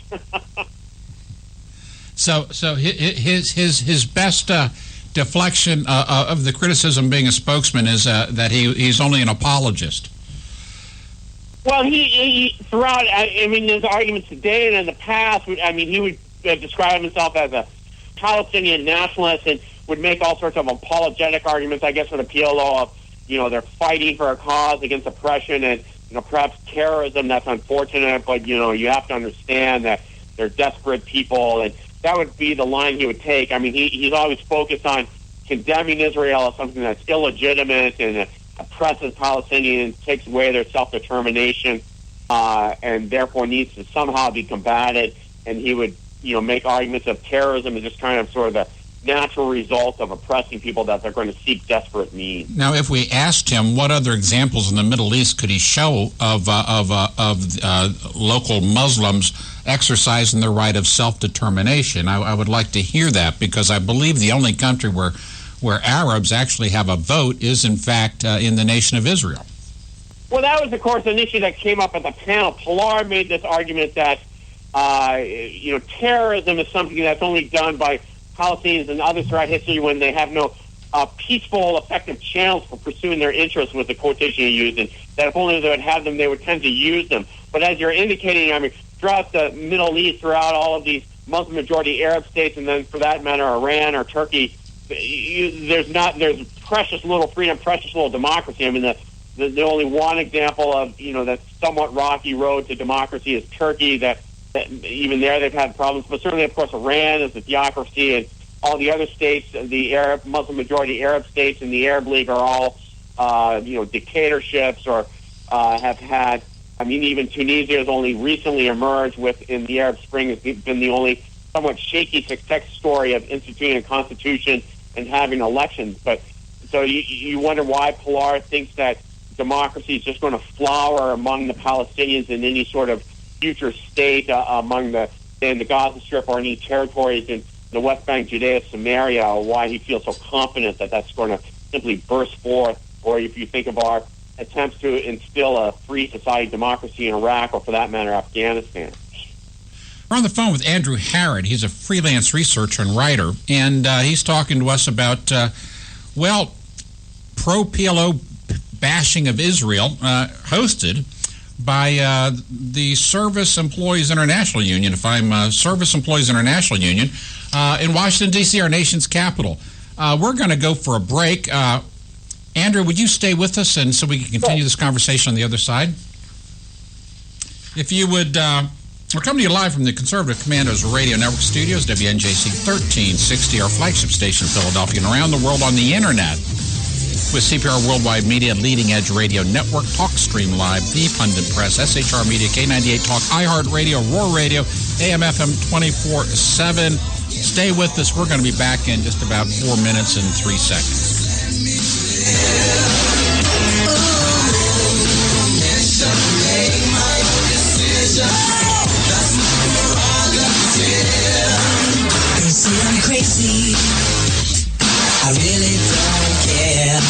So his best deflection of the criticism being a spokesman is that he's only an apologist. Well, he throughout, I mean, there's arguments today and in the past, I mean, he would describe himself as a Palestinian nationalist and would make all sorts of apologetic arguments, I guess, for the PLO of, they're fighting for a cause against oppression and, perhaps terrorism. That's unfortunate, but, you have to understand that they're desperate people, and that would be the line he would take. I mean, he's always focused on condemning Israel as something that's illegitimate and oppresses Palestinians, takes away their self-determination, and therefore needs to somehow be combated. And he would, make arguments of terrorism as just kind of sort of the natural result of oppressing people that they're going to seek desperate means. Now, if we asked him what other examples in the Middle East could he show of local Muslims exercising their right of self-determination, I would like to hear that, because I believe the only country where Arabs actually have a vote is, in fact, in the nation of Israel. Well, that was, of course, an issue that came up at the panel. Pillar made this argument that, terrorism is something that's only done by Palestinians and others throughout history when they have no peaceful, effective channels for pursuing their interests, was the quotation he used, and that if only they would have them, they would tend to use them. But as you're indicating, I mean, throughout the Middle East, throughout all of these Muslim-majority Arab states, and then for that matter, Iran or Turkey, there's precious little freedom, precious little democracy. I mean, the only one example of, that somewhat rocky road to democracy is Turkey, that even there they've had problems. But certainly, of course, Iran is a theocracy, and all the other states, the Arab, Muslim-majority Arab states and the Arab League are all, dictatorships or have had, I mean, even Tunisia has only recently emerged in the Arab Spring, has been the only somewhat shaky success story of instituting a constitution and having elections. But so you wonder why Pillar thinks that democracy is just going to flower among the Palestinians in any sort of future state among in the Gaza Strip or any territories in the West Bank, Judea, Samaria, or why he feels so confident that that's going to simply burst forth. Or if you think of our attempts to instill a free society democracy in Iraq, or for that matter, Afghanistan. We're on the phone with Andrew Harrod. He's a freelance researcher and writer, and he's talking to us about, pro-PLO bashing of Israel, hosted by the Service Employees International Union, Service Employees International Union, in Washington, D.C., our nation's capital. We're going to go for a break. Andrew, would you stay with us and so we can continue this conversation on the other side? If you would, we're coming to you live from the Conservative Commandos Radio Network Studios, WNJC 1360, our flagship station in Philadelphia, and around the world on the Internet with CPR Worldwide Media, Leading Edge Radio Network, TalkStream Live, The Pundit Press, SHR Media, K98 Talk, iHeartRadio, Roar Radio, AM/FM 24/7. Stay with us. We're going to be back in just about 4 minutes and 3 seconds. They say I'm crazy, I really don't care.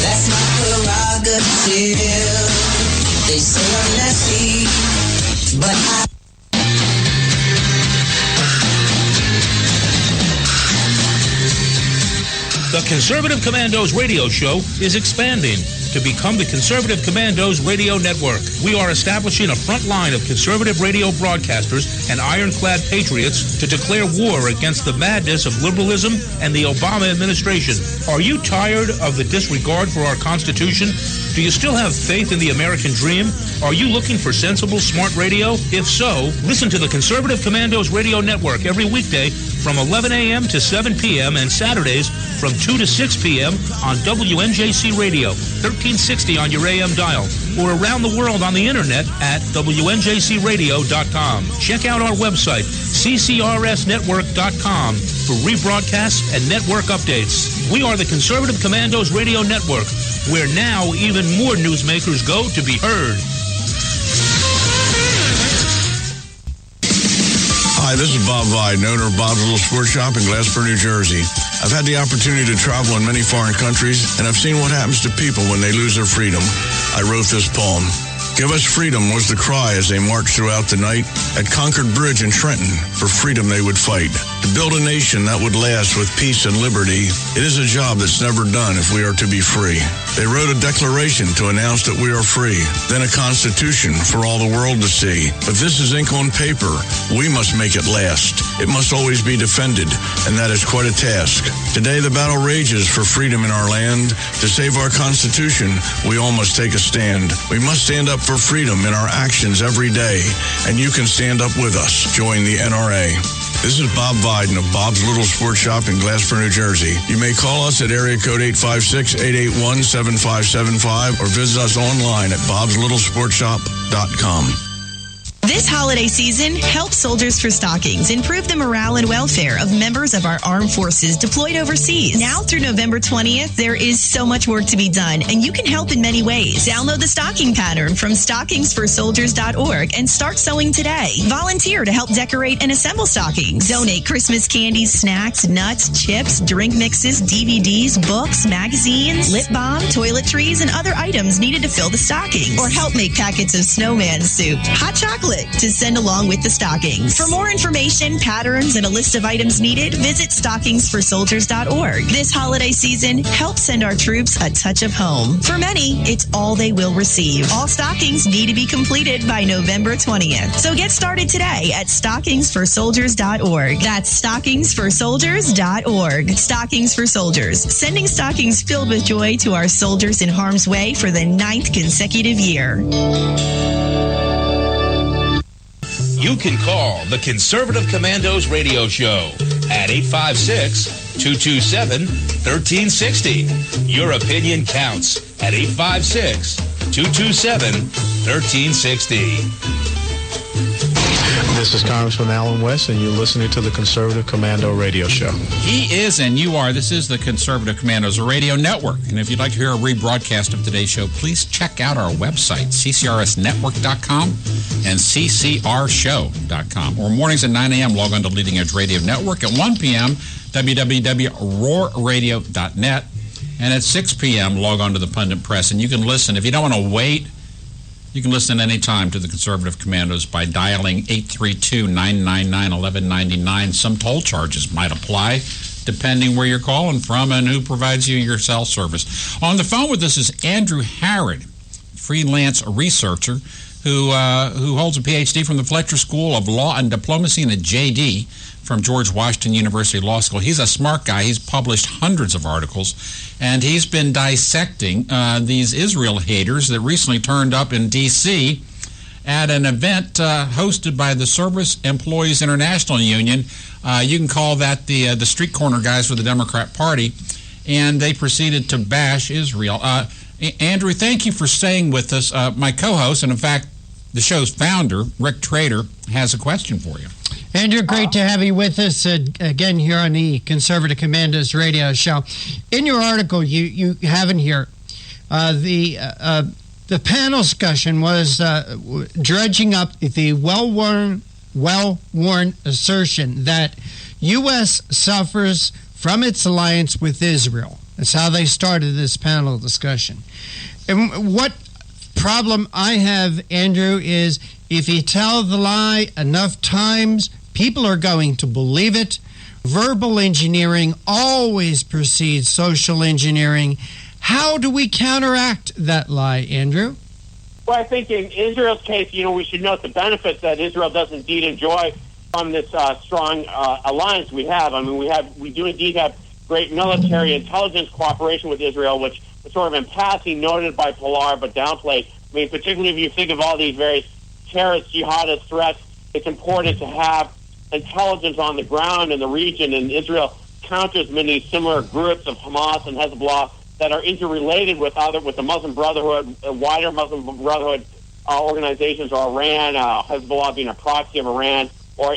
That's my prerogative. They say I'm nasty, but I... The Conservative Commandos radio show is expanding to become the Conservative Commandos Radio Network. We are establishing a front line of conservative radio broadcasters and ironclad patriots to declare war against the madness of liberalism and the Obama administration. Are you tired of the disregard for our Constitution? Do you still have faith in the American dream? Are you looking for sensible, smart radio? If so, listen to the Conservative Commandos Radio Network every weekday from 11 a.m. to 7 p.m. and Saturdays from 2 to 6 p.m. on WNJC Radio, 1360 on your AM dial, or around the world on the Internet at WNJCradio.com. Check out our website, CCRSnetwork.com, for rebroadcasts and network updates. We are the Conservative Commandos Radio Network, where now even more newsmakers go to be heard. Hi, this is Bob Vide, owner of Bob's Little Sports Shop in Glasper, New Jersey. I've had the opportunity to travel in many foreign countries, and I've seen what happens to people when they lose their freedom. I wrote this poem. Give us freedom was the cry as they marched throughout the night. At Concord Bridge in Trenton, for freedom they would fight. To build a nation that would last with peace and liberty, it is a job that's never done if we are to be free. They wrote a declaration to announce that we are free, then a constitution for all the world to see. But this is ink on paper. We must make it last. It must always be defended, and that is quite a task. Today the battle rages for freedom in our land. To save our Constitution, we all must take a stand. We must stand up for freedom in our actions every day, and you can stand up with us. Join the NRA. This is Bob Biden of Bob's Little Sports Shop in Glasper, New Jersey. You may call us at area code 856-881-7575 or visit us online at bobslittlesportshop.com. This holiday season, help Soldiers for Stockings improve the morale and welfare of members of our armed forces deployed overseas. Now through November 20th, there is so much work to be done, and you can help in many ways. Download the stocking pattern from stockingsforsoldiers.org and start sewing today. Volunteer to help decorate and assemble stockings. Donate Christmas candies, snacks, nuts, chips, drink mixes, DVDs, books, magazines, lip balm, toiletries, and other items needed to fill the stocking. Or help make packets of snowman soup, hot chocolate, to send along with the stockings. For more information, patterns, and a list of items needed, visit stockingsforsoldiers.org. This holiday season, help send our troops a touch of home. For many, it's all they will receive. All stockings need to be completed by November 20th. So get started today at stockingsforsoldiers.org. That's stockingsforsoldiers.org. Stockings for Soldiers, sending stockings filled with joy to our soldiers in harm's way for the 9th consecutive year. You can call the Conservative Commandos radio show at 856-227-1360. Your opinion counts at 856-227-1360. This is Congressman Alan West, and you're listening to the Conservative Commando Radio Show. He is, and you are. This is the Conservative Commandos Radio Network. And if you'd like to hear a rebroadcast of today's show, please check out our website, ccrsnetwork.com and ccrshow.com. Or mornings at 9 a.m., log on to Leading Edge Radio Network. At 1 p.m., www.roarradio.net. And at 6 p.m., log on to the Pundit Press. And you can listen. If you don't want to wait, you can listen anytime to the Conservative Commandos by dialing 832-999-1199. Some toll charges might apply. depending where you're calling from and who provides you your cell service. On the phone with us is Andrew Harrod, freelance researcher who holds a PhD from the Fletcher School of Law and Diplomacy and a JD from George Washington University Law School. He's a smart guy. He's published hundreds of articles, and he's been dissecting these Israel haters that recently turned up in D.C. at an event hosted by the Service Employees International Union. You can call that the street corner guys for the Democrat Party, and they proceeded to bash Israel. Andrew, thank you for staying with us. My co-host, and in fact, the show's founder, Rick Trader, has a question for you. Andrew, great to have you with us again here on the Conservative Commandos radio show. In your article, you have in here the panel discussion was dredging up the well-worn assertion that U.S. suffers from its alliance with Israel. That's how they started this panel discussion. And what problem I have, Andrew, is if you tell the lie enough times, people are going to believe it. Verbal engineering always precedes social engineering. How do we counteract that lie, Andrew? Well, I think in Israel's case, we should note the benefits that Israel does indeed enjoy from this strong alliance we have. I mean, we do indeed have great military intelligence cooperation with Israel, which was sort of in passing noted by Pilar but downplayed. I mean, particularly if you think of all these various terrorist jihadist threats, it's important to have intelligence on the ground in the region, and Israel counters many similar groups of Hamas and Hezbollah that are interrelated with the Muslim Brotherhood, wider Muslim Brotherhood organizations, or Iran, Hezbollah being a proxy of Iran, or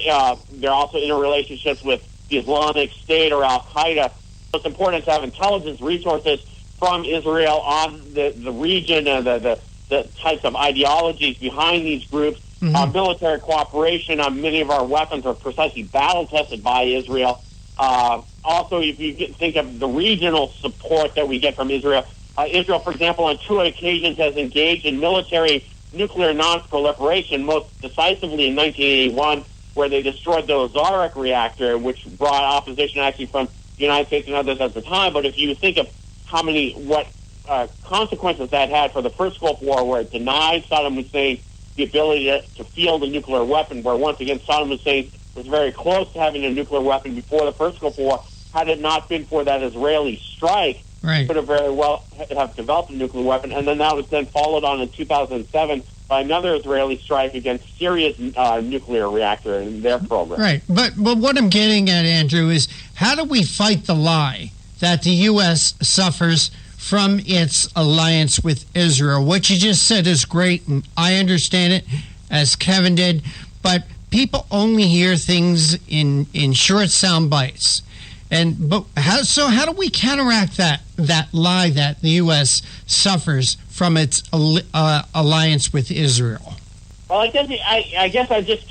they're also interrelationships with the Islamic State or Al-Qaeda. So it's important to have intelligence resources from Israel on the region and the types of ideologies behind these groups. Military cooperation on many of our weapons are precisely battle-tested by Israel. Also, if you think of the regional support that we get from Israel, Israel, for example, on 2 occasions has engaged in military nuclear non-proliferation, most decisively in 1981, where they destroyed the Ozark reactor, which brought opposition actually from the United States and others at the time. But if you think of what consequences that had for the First Gulf War, where it denied Saddam Hussein the ability to field a nuclear weapon, where once again Saddam Hussein was very close to having a nuclear weapon before the First Gulf War. Had it not been for that Israeli strike, right, could have very well have developed a nuclear weapon. And then that was then followed on in 2007 by another Israeli strike against Syria's nuclear reactor and their program. Right. But what I'm getting at, Andrew, is how do we fight the lie that the U.S. suffers from its alliance with Israel? What you just said is great, and I understand it, as Kevin did, but people only hear things in short sound bites. How do we counteract that lie that the U.S. suffers from its alliance with Israel? Well, I guess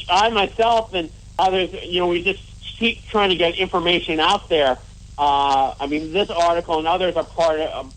I myself and others, we just keep trying to get information out there. I mean, this article and others are part of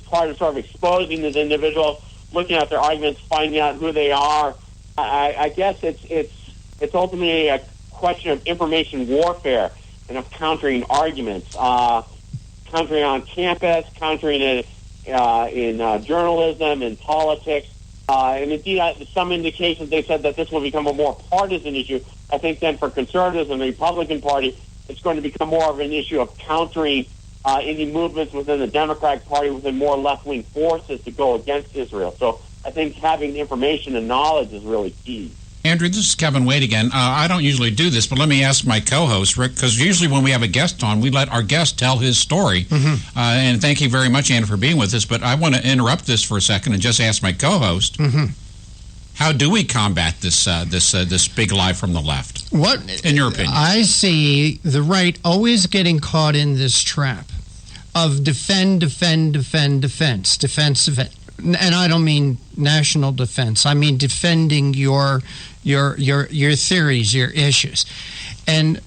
sort of exposing these individuals, looking at their arguments, finding out who they are. I guess it's ultimately a question of information warfare and of countering arguments, countering on campus, countering it in journalism, in politics. And indeed, some indications they said that this will become a more partisan issue. I think then for conservatives and the Republican Party, it's going to become more of an issue of countering any movements within the Democratic Party, within more left-wing forces to go against Israel. So I think having information and knowledge is really key. Andrew, this is Kevin Wade again. I don't usually do this, but let me ask my co-host, Rick, because usually when we have a guest on, we let our guest tell his story. And thank you very much, Andrew, for being with us. But I want to interrupt this for a second and just ask my co-host, how do we combat this big lie from the left? What, in your opinion? I see the right always getting caught in this trap of defense. And I don't mean national defense. I mean defending your theories, your issues. And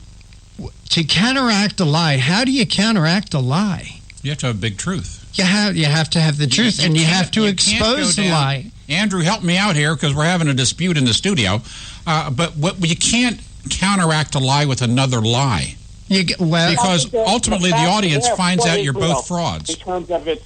to counteract a lie, how do you counteract a lie? You have to have big truth. You have to have the truth, and you have to expose the lie. Andrew, help me out here because we're having a dispute in the studio. But you can't counteract a lie with another lie. Because ultimately the audience finds out you're both frauds. In terms of its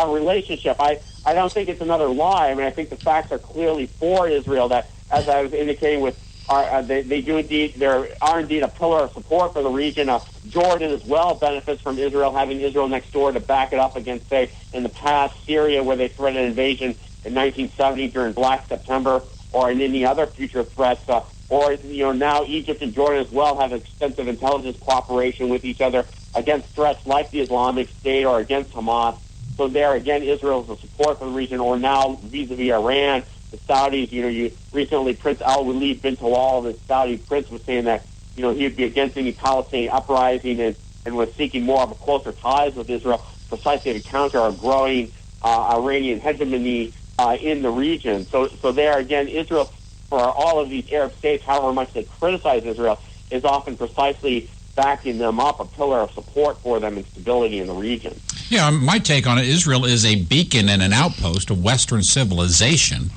relationship, I don't think it's another lie. I mean, I think the facts are clearly for Israel. That, as I was indicating, with there are indeed a pillar of support for the region. Jordan as well benefits from Israel, having Israel next door to back it up against, say, in the past, Syria, where they threatened invasion in 1970 during Black September, or in any other future threats. Or now Egypt and Jordan as well have extensive intelligence cooperation with each other against threats like the Islamic State or against Hamas. So there again, Israel is a support for the region. Or now vis-a-vis Iran, the Saudis. You recently Prince Al Walid bin Talal, the Saudi prince, was saying that he would be against any Palestinian uprising and was seeking more of a closer ties with Israel, precisely to counter a growing Iranian hegemony in the region. So there again, Israel, for all of these Arab states, however much they criticize Israel, is often precisely backing them up, a pillar of support for them and stability in the region. Yeah, my take on it, Israel is a beacon and an outpost of Western civilization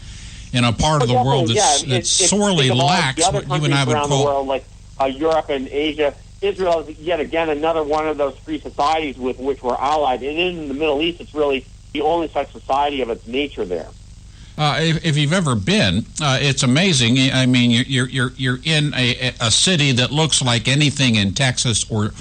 in a part of the world that sorely lacks what you and I would call... the world, like Europe and Asia. Israel is yet again another one of those free societies with which we're allied. And in the Middle East, it's really the only such society of its nature there. If you've ever been, it's amazing. I mean, you're in a city that looks like anything in Texas or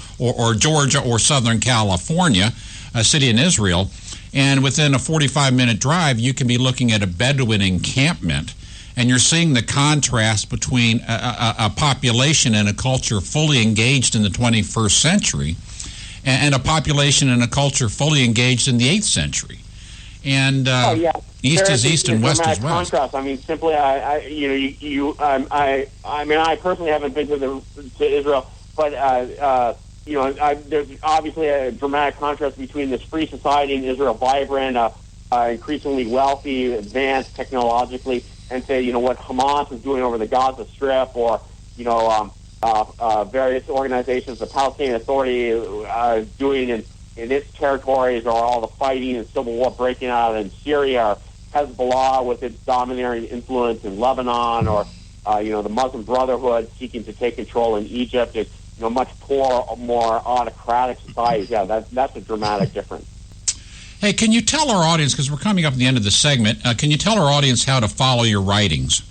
Georgia or Southern California, a city in Israel, and within a 45-minute drive, you can be looking at a Bedouin encampment, and you're seeing the contrast between a population and a culture fully engaged in the 21st century and a population and a culture fully engaged in the 8th century. And East is east and west is west. Contrast. I mean, simply, I personally haven't been to Israel, but there's obviously a dramatic contrast between this free society in Israel, vibrant, increasingly wealthy, advanced technologically, and say, what Hamas is doing over the Gaza Strip, or various organizations, the Palestinian Authority doing in its territories, or all the fighting and civil war breaking out in Syria, or Hezbollah with its domineering influence in Lebanon, or the Muslim Brotherhood seeking to take control in Egypt. It's much poorer, more autocratic societies. Yeah, that's a dramatic difference. Hey, can you tell our audience, because we're coming up at the end of the segment, can you tell our audience how to follow your writings?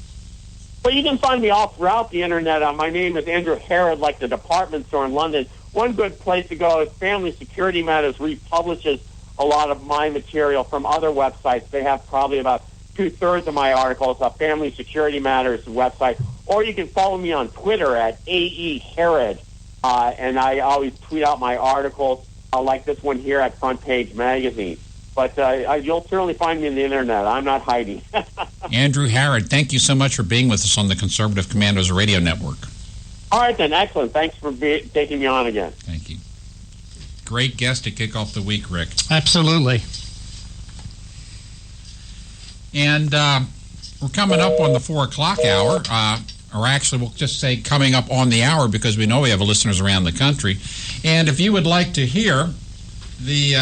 Well, you can find me all throughout the internet. My name is Andrew Herod, like the department store in London. One good place to go is Family Security Matters republishes a lot of my material from other websites. They have probably about 2/3 of my articles on Family Security Matters website. Or you can follow me on Twitter at AE Herod, and I always tweet out my articles like this one here at Front Page Magazine. But you'll certainly find me on the internet. I'm not hiding. Andrew Herod, thank you so much for being with us on the Conservative Commandos Radio Network. All right, then. Excellent. Thanks for taking me on again. Thank you. Great guest to kick off the week, Rick. Absolutely. And we're coming up on the 4 o'clock hour, or actually we'll just say coming up on the hour, because we know we have listeners around the country. And if you would like to hear the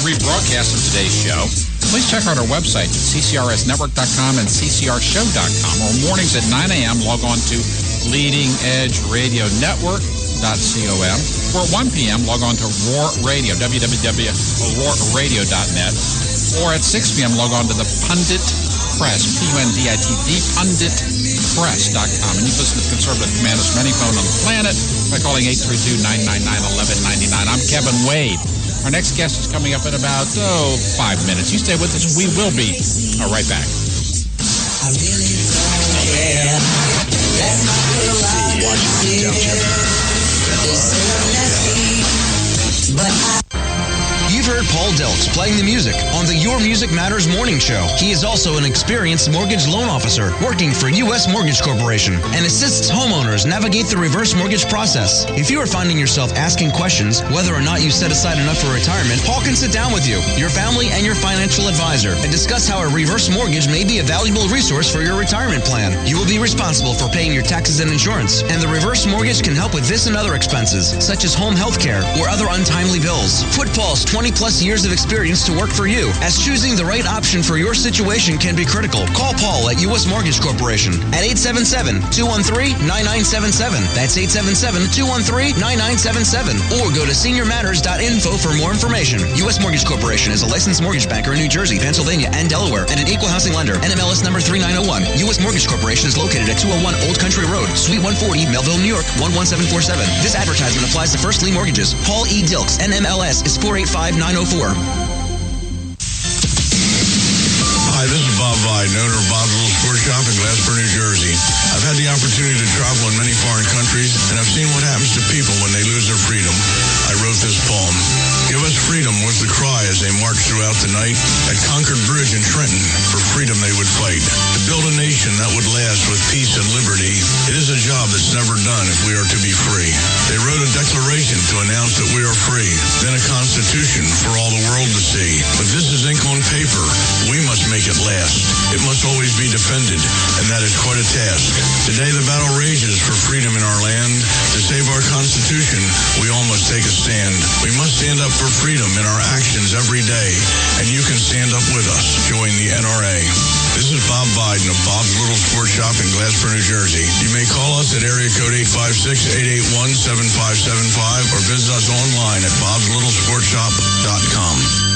rebroadcast of today's show, please check out our website at ccrsnetwork.com and ccrshow.com, or mornings at 9 a.m. log on to leadingedgeradionetwork.com, or at 1 p.m. log on to Roar Radio, www.roarradio.net, or at 6 p.m. log on to the Pundit Press, P-U-N-D-I-T, thepunditpress.com. And you listen to the Conservative Commandos from any phone on the planet by calling 832-999-1199. I'm Kevin Wade. Our next guest is coming up in about, 5 minutes. You stay with us. We will be right back. I really don't care. That's not You've heard Paul Delks playing the music on the Your Music Matters morning show. He is also an experienced mortgage loan officer working for U.S. Mortgage Corporation and assists homeowners navigate the reverse mortgage process. If you are finding yourself asking questions whether or not you set aside enough for retirement, Paul can sit down with you, your family, and your financial advisor and discuss how a reverse mortgage may be a valuable resource for your retirement plan. You will be responsible for paying your taxes and insurance, and the reverse mortgage can help with this and other expenses, such as home health care or other untimely bills. Put Paul's 20-plus years of experience to work for you as as choosing the right option for your situation can be critical. Call Paul at U.S. Mortgage Corporation at 877-213-9977. That's 877-213-9977. Or go to seniormatters.info for more information. U.S. Mortgage Corporation is a licensed mortgage banker in New Jersey, Pennsylvania, and Delaware, and an equal housing lender. NMLS number 3901. U.S. Mortgage Corporation is located at 201 Old Country Road, Suite 140, Melville, New York, 11747. This advertisement applies to first lien mortgages. Paul E. Dilks, NMLS is 485904. Hi, this is Bob Vide, owner of Bob's Little Sports Shop in Glassboro, New Jersey. I've had the opportunity to travel in many foreign countries, and I've seen what happens to people when they lose their freedom. I wrote this poem. Give us freedom was the cry as they marched throughout the night. At Concord Bridge in Trenton, for freedom they would fight. To build a nation that would last with peace and liberty, it is a job that's never done if we are to be free. They wrote a declaration to announce that we are free, then a constitution for all the world to see. But this is ink on paper. We must make it last. It must always be defended, and that is quite a task. Today the battle rages for freedom in our land. To save our Constitution, we all must take a stand. We must stand up for freedom in our actions every day, and you can stand up with us. Join the NRA. This is Bob Biden of Bob's Little Sports Shop in Glassboro, New Jersey. You may call us at area code 856-881-7575 or visit us online at bobslittle.sportshop.com.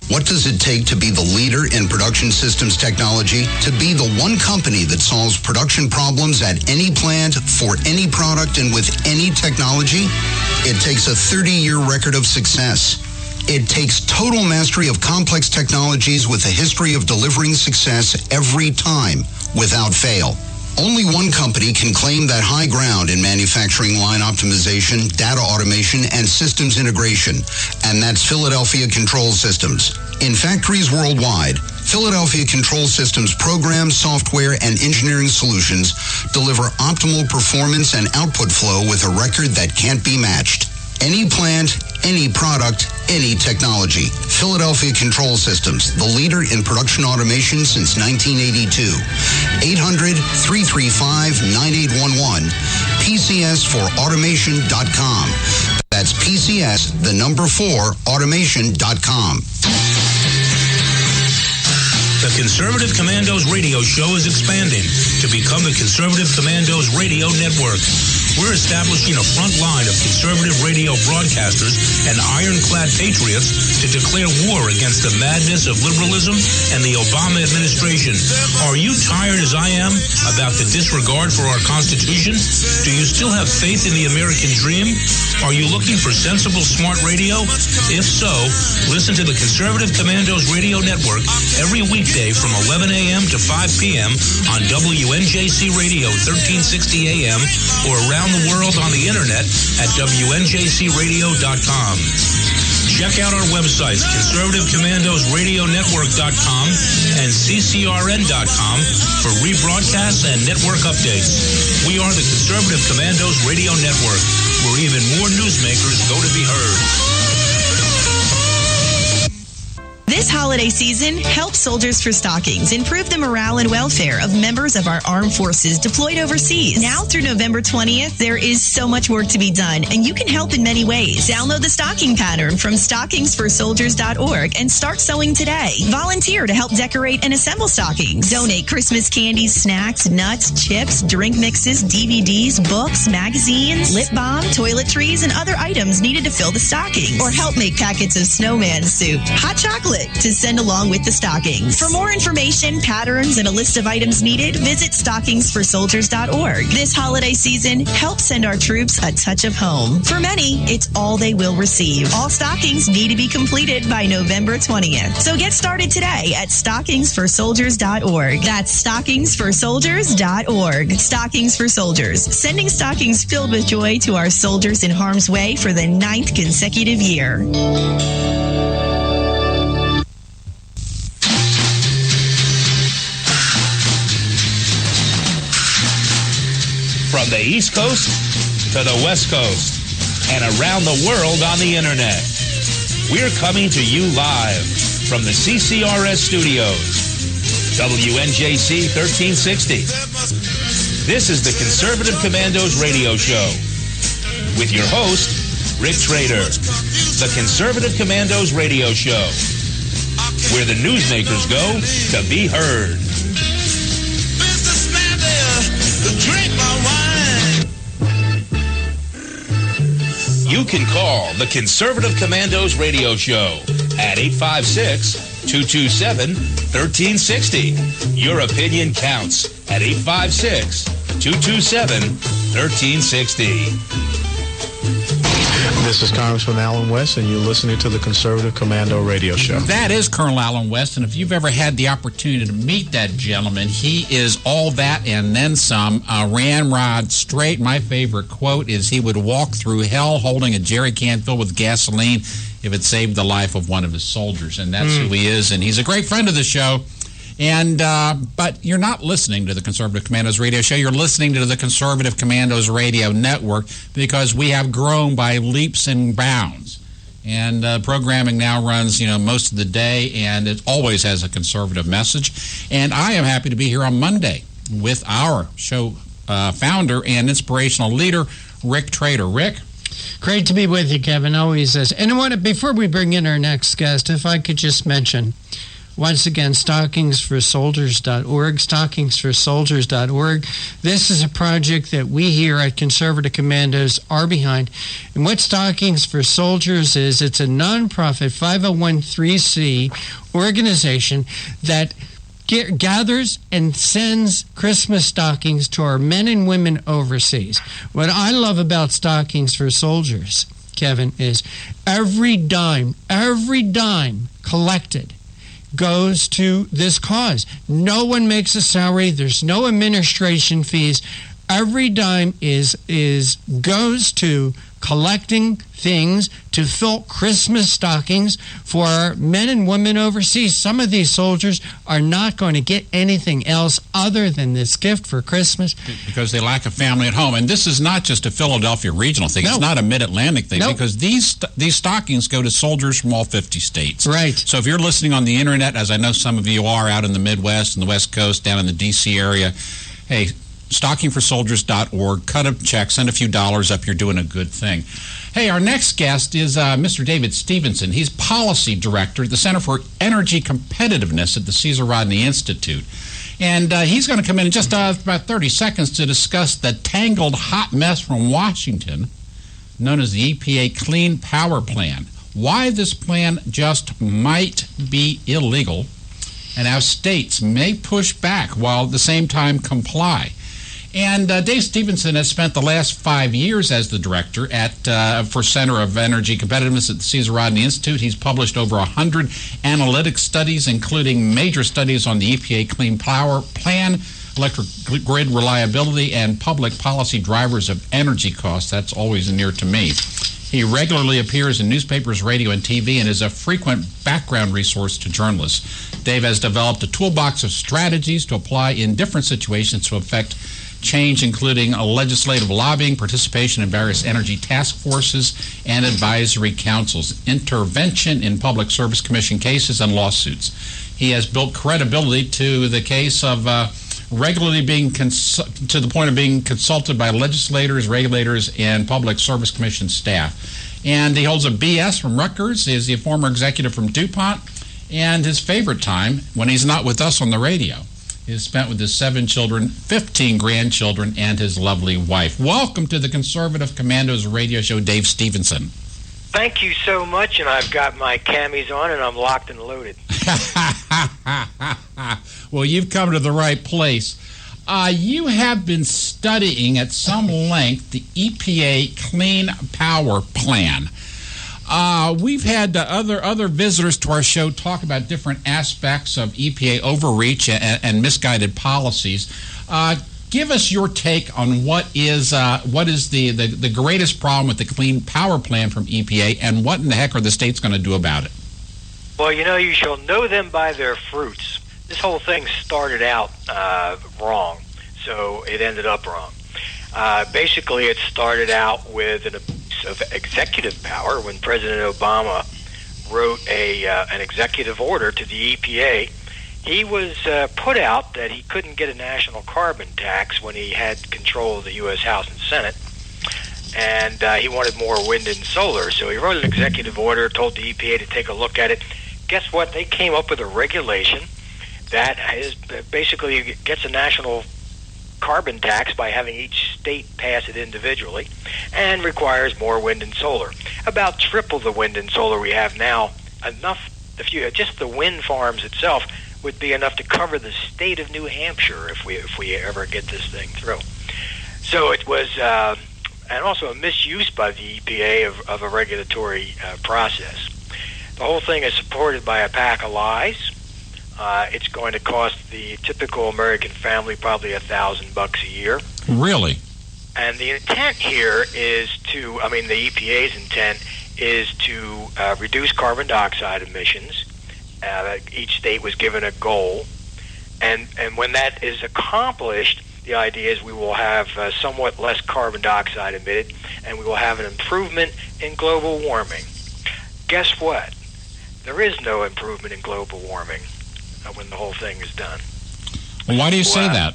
What does it take to be the leader in production systems technology? To be the one company that solves production problems at any plant, for any product, and with any technology? It takes a 30-year record of success. It takes total mastery of complex technologies with a history of delivering success every time, without fail. Only one company can claim that high ground in manufacturing line optimization, data automation, and systems integration, and that's Philadelphia Control Systems. In factories worldwide, Philadelphia Control Systems programs, software, and engineering solutions deliver optimal performance and output flow with a record that can't be matched. Any plant, any product, any technology. Philadelphia Control Systems, the leader in production automation since 1982. 800-335-9811. PCS4automation.com. That's PCS, the number 4, automation.com. The Conservative Commandos radio show is expanding to become the Conservative Commandos Radio Network. We're establishing a front line of conservative radio broadcasters and ironclad patriots to declare war against the madness of liberalism and the Obama administration. Are you tired as I am about the disregard for our Constitution? Do you still have faith in the American dream? Are you looking for sensible, smart radio? If so, listen to the Conservative Commandos Radio Network every weekday from 11 a.m. to 5 p.m. on WNJC Radio 1360 a.m. or around the world on the internet at WNJCradio.com. Check out our websites, ConservativeCommandosRadioNetwork.com and CCRN.com for rebroadcasts and network updates. We are the Conservative Commandos Radio Network, where even more newsmakers go to be heard. This holiday season, help Soldiers for Stockings improve the morale and welfare of members of our armed forces deployed overseas. Now through November 20th, there is so much work to be done, and you can help in many ways. Download the stocking pattern from stockingsforsoldiers.org and start sewing today. Volunteer to help decorate and assemble stockings. Donate Christmas candies, snacks, nuts, chips, drink mixes, DVDs, books, magazines, lip balm, toiletries, and other items needed to fill the stockings. Or help make packets of snowman soup, hot chocolate, to send along with the stockings. For more information, patterns, and a list of items needed, visit stockingsforsoldiers.org. This holiday season, help send our troops a touch of home. For many, it's all they will receive. All stockings need to be completed by November 20th. So get started today at stockingsforsoldiers.org. That's stockingsforsoldiers.org. Stockings for Soldiers, sending stockings filled with joy to our soldiers in harm's way for the 9th consecutive year. From the East Coast to the West Coast and around the world on the internet. We're coming to you live from the CCRS studios. WNJC 1360. This is the Conservative Commandos radio show with your host, Rick Trader. The Conservative Commandos radio show. where the newsmakers go to be heard. Businessman there, drink my wine. You can call the Conservative Commandos radio show at 856-227-1360. Your opinion counts at 856-227-1360. This is Congressman Alan West, and you're listening to the Conservative Commando radio show. That is Colonel Alan West, and if you've ever had the opportunity to meet that gentleman, he is all that and then some. Ramrod straight. My favorite quote is he would walk through hell holding a jerry can filled with gasoline if it saved the life of one of his soldiers, and that's who he is, and he's a great friend of the show. And but you're not listening to the Conservative Commandos radio show. You're listening to the Conservative Commandos radio network because we have grown by leaps and bounds. And programming now runs, most of the day, and it always has a conservative message. And I am happy to be here on Monday with our show founder and inspirational leader, Rick Trader. Rick? Great to be with you, Kevin. Always is. And before we bring in our next guest, if I could just mention, once again, stockingsforsoldiers.org, stockingsforsoldiers.org. This is a project that we here at Conservative Commandos are behind. And what Stockings for Soldiers is, it's a nonprofit 501(c)(3) organization that gathers and sends Christmas stockings to our men and women overseas. What I love about Stockings for Soldiers, Kevin, is every dime collected goes to this cause. No one makes a salary. There's no administration fees. Every dime goes to collecting things to fill Christmas stockings for our men and women overseas. Some of these soldiers are not going to get anything else other than this gift for Christmas. Because they lack a family at home. And this is not just a Philadelphia regional thing. No. It's not a Mid-Atlantic thing. No. Because these stockings go to soldiers from all 50 states. Right. So if you're listening on the Internet, as I know some of you are out in the Midwest and the West Coast, down in the D.C. area, hey, stockingforsoldiers.org. Cut a check, send a few dollars up. You're doing a good thing. Hey, our next guest is Mr. David Stevenson. He's Policy Director at the Center for Energy Competitiveness at the Cesar Rodney Institute. And he's going to come in just about 30 seconds to discuss the tangled hot mess from Washington known as the EPA Clean Power Plan. Why this plan just might be illegal and how states may push back while at the same time comply. And Dave Stevenson has spent the last 5 years as the director for Center of Energy Competitiveness at the Cesar Rodney Institute. He's published over 100 analytic studies, including major studies on the EPA Clean Power Plan, electric grid reliability, and public policy drivers of energy costs. That's always near to me. He regularly appears in newspapers, radio, and TV, and is a frequent background resource to journalists. Dave has developed a toolbox of strategies to apply in different situations to affect change, including legislative lobbying, participation in various energy task forces and advisory councils, intervention in Public Service Commission cases and lawsuits. He has built credibility to the case of regularly being to the point of being consulted by legislators, regulators, and Public Service Commission staff. And he holds a BS from Rutgers. He's a former executive from DuPont. And his favorite time, when he's not with us on the radio, is spent with his 7 children, 15 grandchildren, and his lovely wife. Welcome to the Conservative Commandos radio show, Dave Stevenson. Thank you so much, and I've got my camis on, and I'm locked and loaded. Well, you've come to the right place. You have been studying at some length the EPA Clean Power Plan. We've had other visitors to our show talk about different aspects of EPA overreach and misguided policies. Give us your take on what is the greatest problem with the Clean Power Plan from EPA, and what in the heck are the states going to do about it? Well, you shall know them by their fruits. This whole thing started out wrong, so it ended up wrong. Basically, it started out with an abuse of executive power when President Obama wrote an executive order to the EPA. He was put out that he couldn't get a national carbon tax when he had control of the U.S. House and Senate, and he wanted more wind and solar. So he wrote an executive order, told the EPA to take a look at it, guess what? They came up with a regulation that is basically gets a national carbon tax by having each state pass it individually, and requires more wind and solar. About triple the wind and solar we have now. Just the wind farms itself would be enough to cover the state of New Hampshire if we ever get this thing through. So it was, and also a misuse by the EPA of a regulatory process. The whole thing is supported by a pack of lies. It's going to cost the typical American family probably $1,000 a year. Really? And the intent here is the EPA's intent is to reduce carbon dioxide emissions. Each state was given a goal. And when that is accomplished, the idea is we will have somewhat less carbon dioxide emitted, and we will have an improvement in global warming. Guess what? There is no improvement in global warming when the whole thing is done. Well, why do you say that?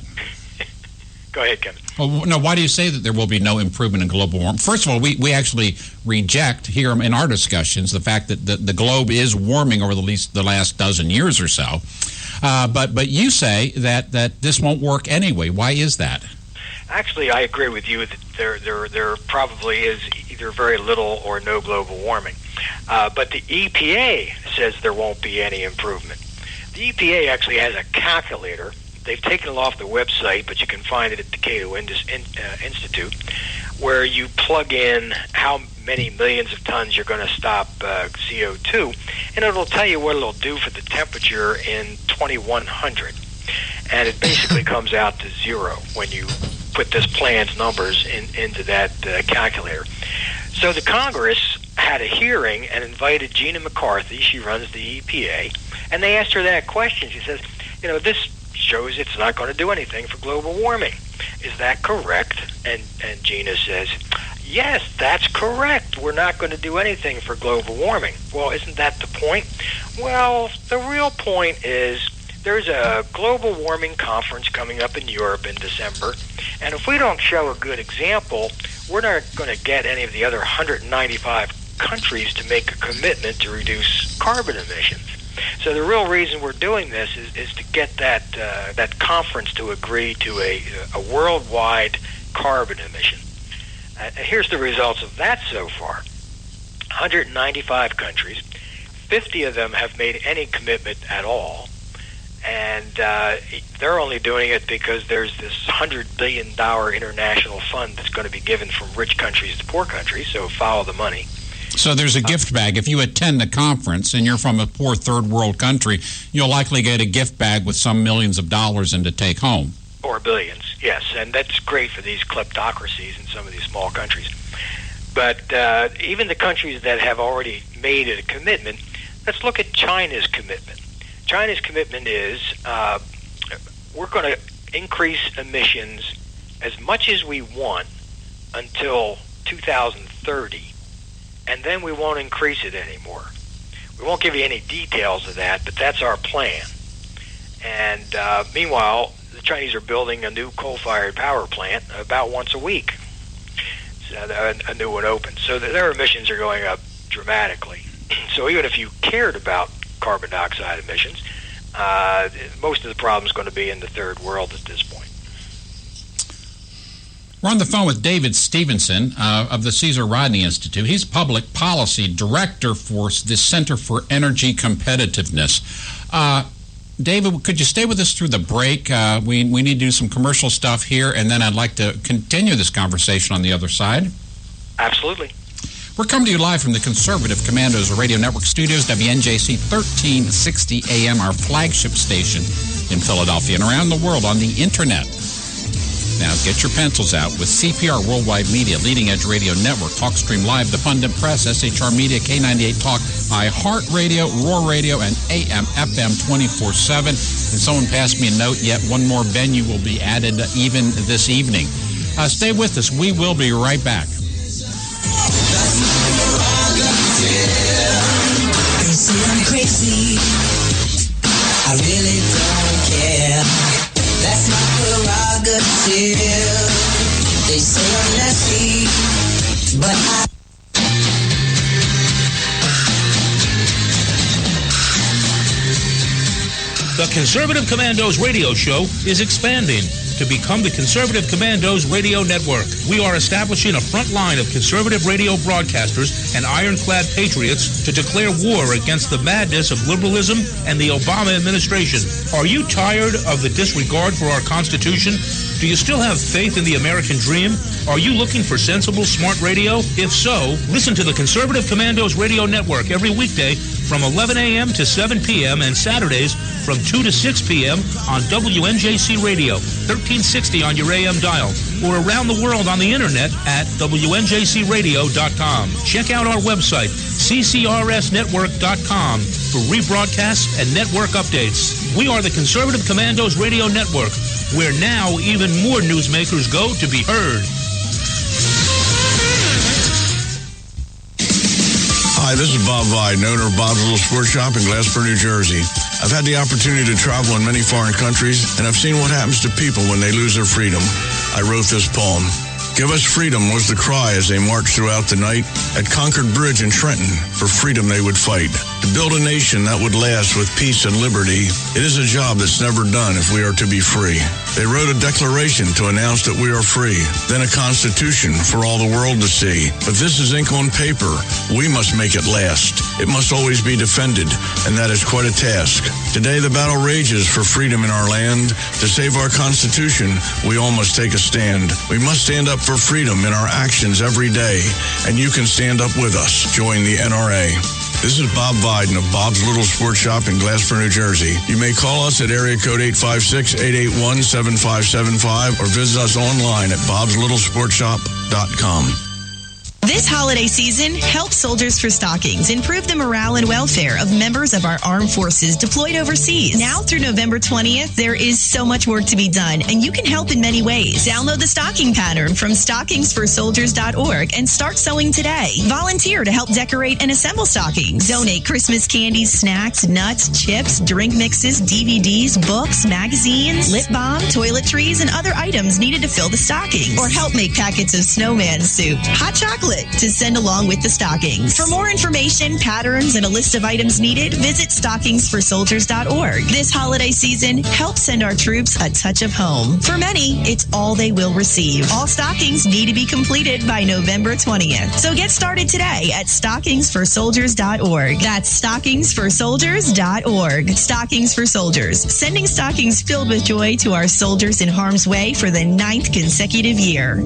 Go ahead, Kevin. Well, no, why do you say that there will be no improvement in global warming? First of all, we actually reject here in our discussions the fact that the globe is warming over the last dozen years or so. But you say that this won't work anyway. Why is that? Actually, I agree with you that there probably is either very little or no global warming. But the EPA says there won't be any improvement. The EPA actually has a calculator. They've taken it off the website, but you can find it at the Cato Institute, where you plug in how many millions of tons you're going to stop CO2, and it'll tell you what it'll do for the temperature in 2100. And it basically comes out to zero when you put this plan's numbers into that calculator. So the Congress had a hearing and invited Gina McCarthy. She runs the EPA, and they asked her that question. She says, this shows it's not going to do anything for global warming. Is that correct? And Gina says, yes, that's correct. We're not going to do anything for global warming. Well, isn't that the point? Well, the real point is there's a global warming conference coming up in Europe in December, and if we don't show a good example, we're not going to get any of the other 195 countries to make a commitment to reduce carbon emissions. So the real reason we're doing this is to get that conference to agree to a worldwide carbon emission. And here's the results of that so far. 195 countries, 50 of them have made any commitment at all, and they're only doing it because there's this $100 billion international fund that's going to be given from rich countries to poor countries, so follow the money. So there's a gift bag. If you attend the conference and you're from a poor third world country, you'll likely get a gift bag with some millions of dollars in to take home. Or billions, yes. And that's great for these kleptocracies in some of these small countries. But even the countries that have already made a commitment, let's look at China's commitment. China's commitment is we're going to increase emissions as much as we want until 2030. And then we won't increase it anymore. We won't give you any details of that, but that's our plan. And meanwhile, the Chinese are building a new coal-fired power plant about once a week. So a new one opens. So their emissions are going up dramatically. So even if you cared about carbon dioxide emissions, most of the problem is going to be in the third world at this point. We're on the phone with David Stevenson of the Cesar Rodney Institute. He's Public Policy Director for the Center for Energy Competitiveness. David, could you stay with us through the break? We need to do some commercial stuff here, and then I'd like to continue this conversation on the other side. Absolutely. We're coming to you live from the Conservative Commandos Radio Network Studios, WNJC 1360 AM, our flagship station in Philadelphia and around the world on the Internet. Now, get your pencils out with CPR Worldwide Media, Leading Edge Radio Network, TalkStream Live, The Pundit Press, SHR Media, K98 Talk, iHeartRadio, Roar Radio, and AM, FM 24/7. And someone passed me a note, yet one more venue will be added even this evening. Stay with us. We will be right back. They say I'm crazy. I really don't care. That's my prerogative. They say I'm nasty, but The Conservative Commandos radio show is expanding to become the Conservative Commandos radio network. We are establishing a front line of conservative radio broadcasters and ironclad patriots to declare war against the madness of liberalism and the Obama administration. Are you tired of the disregard for our Constitution? Do you still have faith in the American dream? Are you looking for sensible, smart radio? If so, listen to the Conservative Commandos radio network every weekday from 11 a.m. to 7 p.m. and Saturdays from 2 to 6 p.m. on WNJC Radio, 1360 on your AM dial, or around the world on the internet at WNJCradio.com. Check out our website, CCRSnetwork.com, for rebroadcasts and network updates. We are the Conservative Commandos Radio Network, where now even more newsmakers go to be heard. Hi, this is Bob Vide, owner of Bob's Little Sports Shop in Glassboro, New Jersey. I've had the opportunity to travel in many foreign countries, and I've seen what happens to people when they lose their freedom. I wrote this poem. Give us freedom was the cry as they marched throughout the night. At Concord Bridge in Trenton, for freedom they would fight. To build a nation that would last with peace and liberty, it is a job that's never done if we are to be free. They wrote a declaration to announce that we are free, then a constitution for all the world to see. But this is ink on paper. We must make it last. It must always be defended, and that is quite a task. Today the battle rages for freedom in our land. To save our Constitution, we all must take a stand. We must stand up for freedom in our actions every day, and you can stand up with us. Join the NRA. This is Bob Biden of Bob's Little Sports Shop in Glassboro, New Jersey. You may call us at area code 856-881-7575 or visit us online at bobslittlesportshop.com. This holiday season, help Soldiers for Stockings improve the morale and welfare of members of our armed forces deployed overseas. Now through November 20th, there is so much work to be done, and you can help in many ways. Download the stocking pattern from stockingsforsoldiers.org and start sewing today. Volunteer to help decorate and assemble stockings. Donate Christmas candies, snacks, nuts, chips, drink mixes, DVDs, books, magazines, lip balm, toiletries, and other items needed to fill the stockings. Or help make packets of snowman soup, hot chocolate, to send along with the stockings. For more information, patterns, and a list of items needed, visit stockingsforsoldiers.org. This holiday season, help send our troops a touch of home. For many, it's all they will receive. All stockings need to be completed by November 20th. So get started today at stockingsforsoldiers.org. That's stockingsforsoldiers.org. Stockings for Soldiers, sending stockings filled with joy to our soldiers in harm's way for the 9th consecutive year.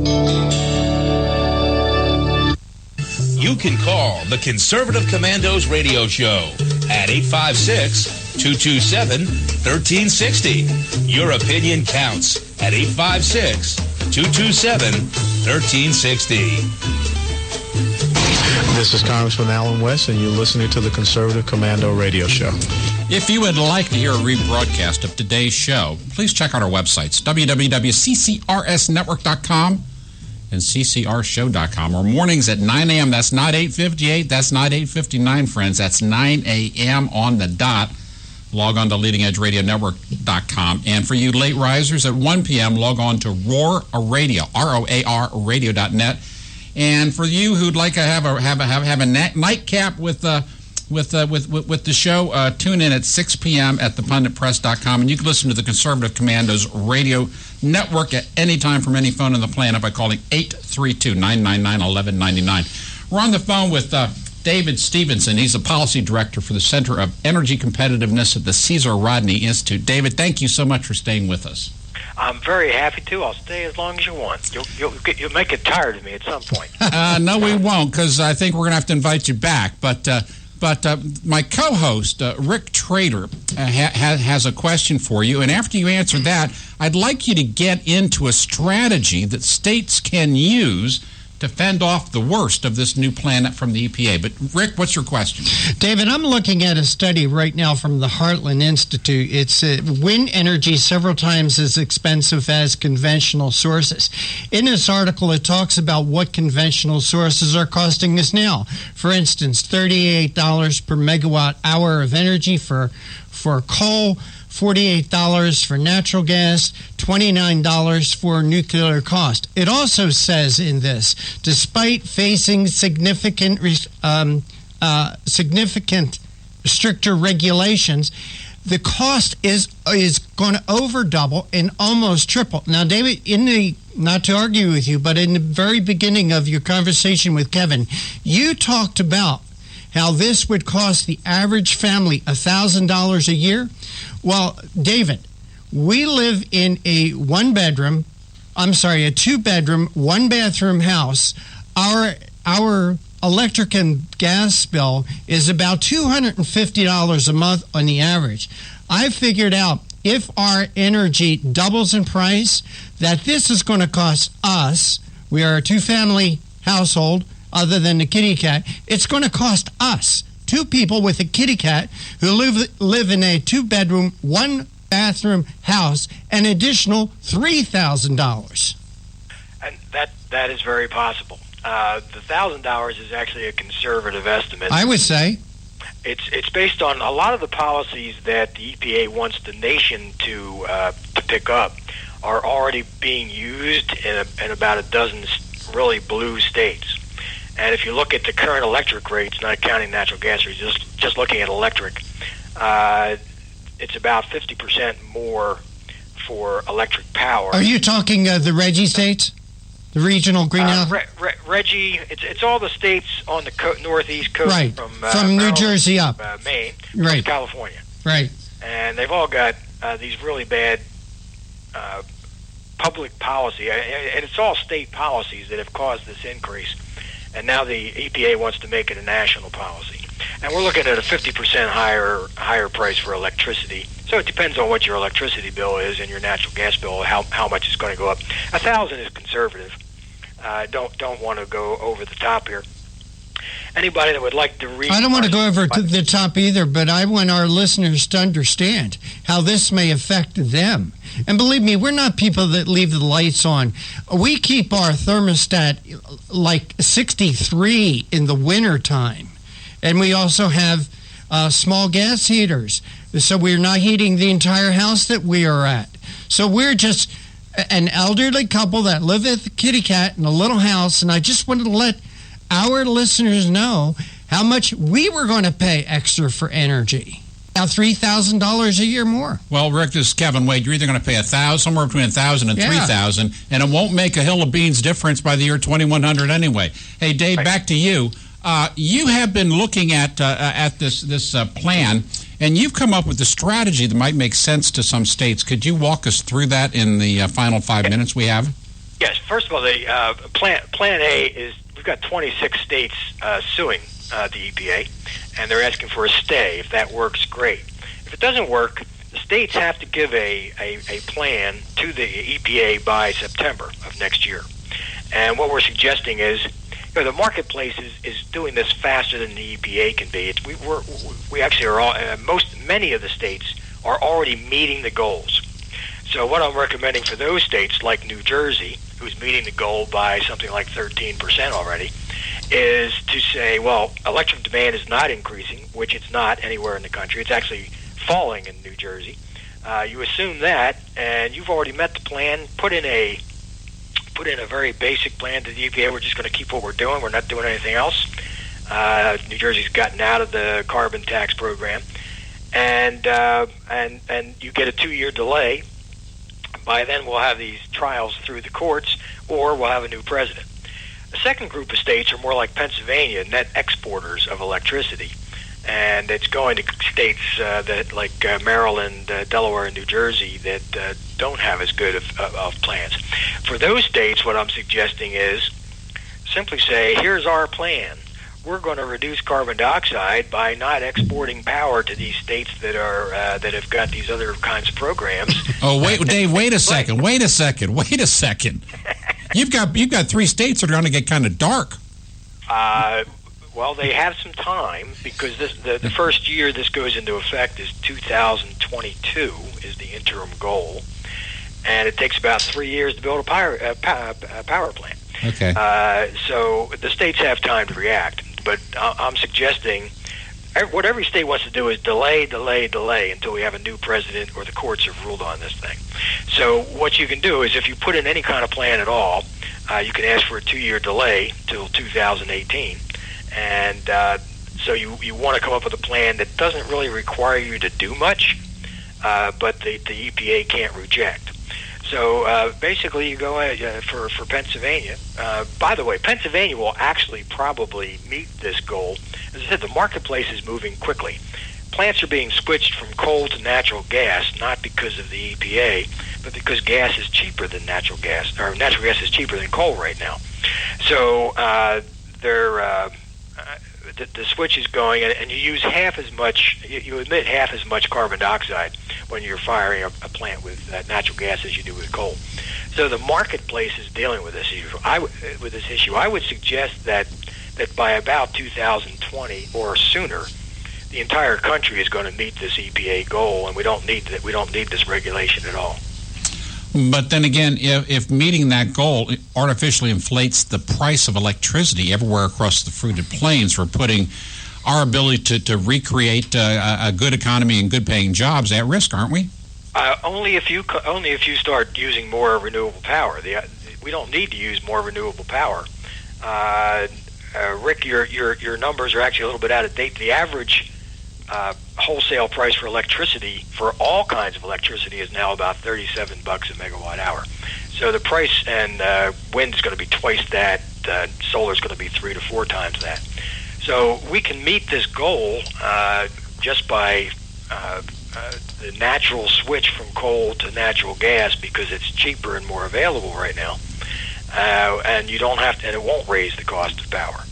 You can call the Conservative Commandos radio show at 856-227-1360. Your opinion counts at 856-227-1360. This is Congressman Alan West, and you're listening to the Conservative Commando radio show. If you would like to hear a rebroadcast of today's show, please check out our websites, www.ccrsnetwork.com and ccrshow.com, or mornings at 9 a.m. That's not 8:58. That's not 8:59, friends. That's 9 a.m. on the dot. Log on to leadingedgeradionetwork.com. And for you late risers, at 1 p.m., log on to Roar Radio, ROAR radio.net. And for you who'd like to have a nightcap with the show, tune in at 6 p.m. at thepunditpress.com, and you can listen to the Conservative Commandos radio network at any time from any phone on the planet by calling 832-999-1199. We're on the phone with David Stevenson. He's the policy director for the Center of Energy Competitiveness at the Cesar Rodney Institute. David, thank you so much for staying with us. I'm very happy to. I'll stay as long as you want. You'll make it tired of me at some point. No, we won't, because I think we're going to have to invite you back. But my co-host, Rick Trader, has a question for you. And after you answer that, I'd like you to get into a strategy that states can use to fend off the worst of this new plan from the EPA. But, Rick, what's your question? David, I'm looking at a study right now from the Heartland Institute. It's wind energy several times as expensive as conventional sources. In this article, it talks about what conventional sources are costing us now. For instance, $38 per megawatt hour of energy for coal, $48 for natural gas, $29 for nuclear cost. It also says in this, despite facing significant stricter regulations, the cost is going to over double and almost triple. Now, David, not to argue with you, but in the very beginning of your conversation with Kevin, you talked about how this would cost the average family $1,000 a year. Well, David, we live in a two-bedroom, 1-bathroom house. Our electric and gas bill is about $250 a month on the average. I figured out if our energy doubles in price, that this is going to cost us, we are a two-family household other than the kitty cat, it's going to cost us, two people with a kitty cat who live in a two-bedroom, 1-bathroom house, an additional $3,000. And that is very possible. The $1,000 is actually a conservative estimate. I would say. It's based on a lot of the policies that the EPA wants the nation to pick up are already being used in about a dozen really blue states. And if you look at the current electric rates, not counting natural gas rates, just looking at electric, it's about 50% more for electric power. Are you talking the Reggie states? The regional greenhouse? Reggie, it's all the states on the northeast coast, right, from New Jersey up, Maine, right, California, right, and they've all got these really bad public policy, and it's all state policies that have caused this increase. And now the EPA wants to make it a national policy, and we're looking at a 50% higher price for electricity. So it depends on what your electricity bill is and your natural gas bill, how much it's going to go up. 1,000 is conservative. Don't want to go over the top here. Anybody that would like to read... I don't want to go over to the top either, but I want our listeners to understand how this may affect them. And believe me, we're not people that leave the lights on. We keep our thermostat like 63 in the wintertime. And we also have small gas heaters. So we're not heating the entire house that we are at. So we're just an elderly couple that live with a kitty cat in a little house, and I just wanted to let our listeners know how much we were going to pay extra for energy. Now $3,000 a year more. Well, Rick, this is Kevin Wade. You're either going to pay somewhere between $1,000 and $3,000, and it won't make a hill of beans difference by the year 2100 anyway. Hey, Dave, back to you. You have been looking at this plan, and you've come up with a strategy that might make sense to some states. Could you walk us through that in the final 5 minutes we have? Yes. First of all, the Plan A is we've got 26 states suing the EPA, and they're asking for a stay. If that works, great. If it doesn't work, the states have to give a plan to the EPA by September of next year. And what we're suggesting is, the marketplace is doing this faster than the EPA can be. We actually are all many of the states are already meeting the goals. So what I'm recommending for those states, like New Jersey, who's meeting the goal by something like 13% already, is to say, well, electric demand is not increasing, which it's not anywhere in the country. It's actually falling in New Jersey. You assume that, and you've already met the plan. Put in a very basic plan to the EPA. We're just going to keep what we're doing. We're not doing anything else. New Jersey's gotten out of the carbon tax program, and you get a 2-year delay. By then, we'll have these trials through the courts, or we'll have a new president. The second group of states are more like Pennsylvania, net exporters of electricity, and it's going to states that like Maryland, Delaware, and New Jersey that don't have as good of plans. For those states, what I'm suggesting is simply say, here's our plan. We're going to reduce carbon dioxide by not exporting power to these states that have got these other kinds of programs. Oh, wait, Dave, wait a second. You've got 3 states that are going to get kind of dark. Well, they have some time because the first year this goes into effect is 2022 is the interim goal, and it takes about 3 years to build a power plant. Okay. So the states have time to react, but I'm suggesting what every state wants to do is delay until we have a new president or the courts have ruled on this thing. So what you can do is if you put in any kind of plan at all, you can ask for a 2-year delay till 2018. And so you want to come up with a plan that doesn't really require you to do much, but the EPA can't reject. So basically, you go for Pennsylvania. By the way, Pennsylvania will actually probably meet this goal. As I said, the marketplace is moving quickly. Plants are being switched from coal to natural gas, not because of the EPA, but because gas is cheaper than natural gas, or natural gas is cheaper than coal right now. So the switch is going, and you use half as much. You emit half as much carbon dioxide when you're firing a plant with natural gas as you do with coal. So the marketplace is dealing with this issue. I would suggest that by about 2020 or sooner, the entire country is going to meet this EPA goal, and we don't need this regulation at all. But then again, if meeting that goal artificially inflates the price of electricity everywhere across the fruited plains, we're putting our ability to recreate a good economy and good-paying jobs at risk, aren't we? Only if you start using more renewable power. We don't need to use more renewable power. Rick, your numbers are actually a little bit out of date. The average wholesale price for electricity, for all kinds of electricity, is now about $37 a megawatt hour. So the price, and wind is going to be twice that, solar is going to be 3 to 4 times that. So we can meet this goal just by the natural switch from coal to natural gas, because it's cheaper and more available right now, and you don't have to, and it won't raise the cost of power.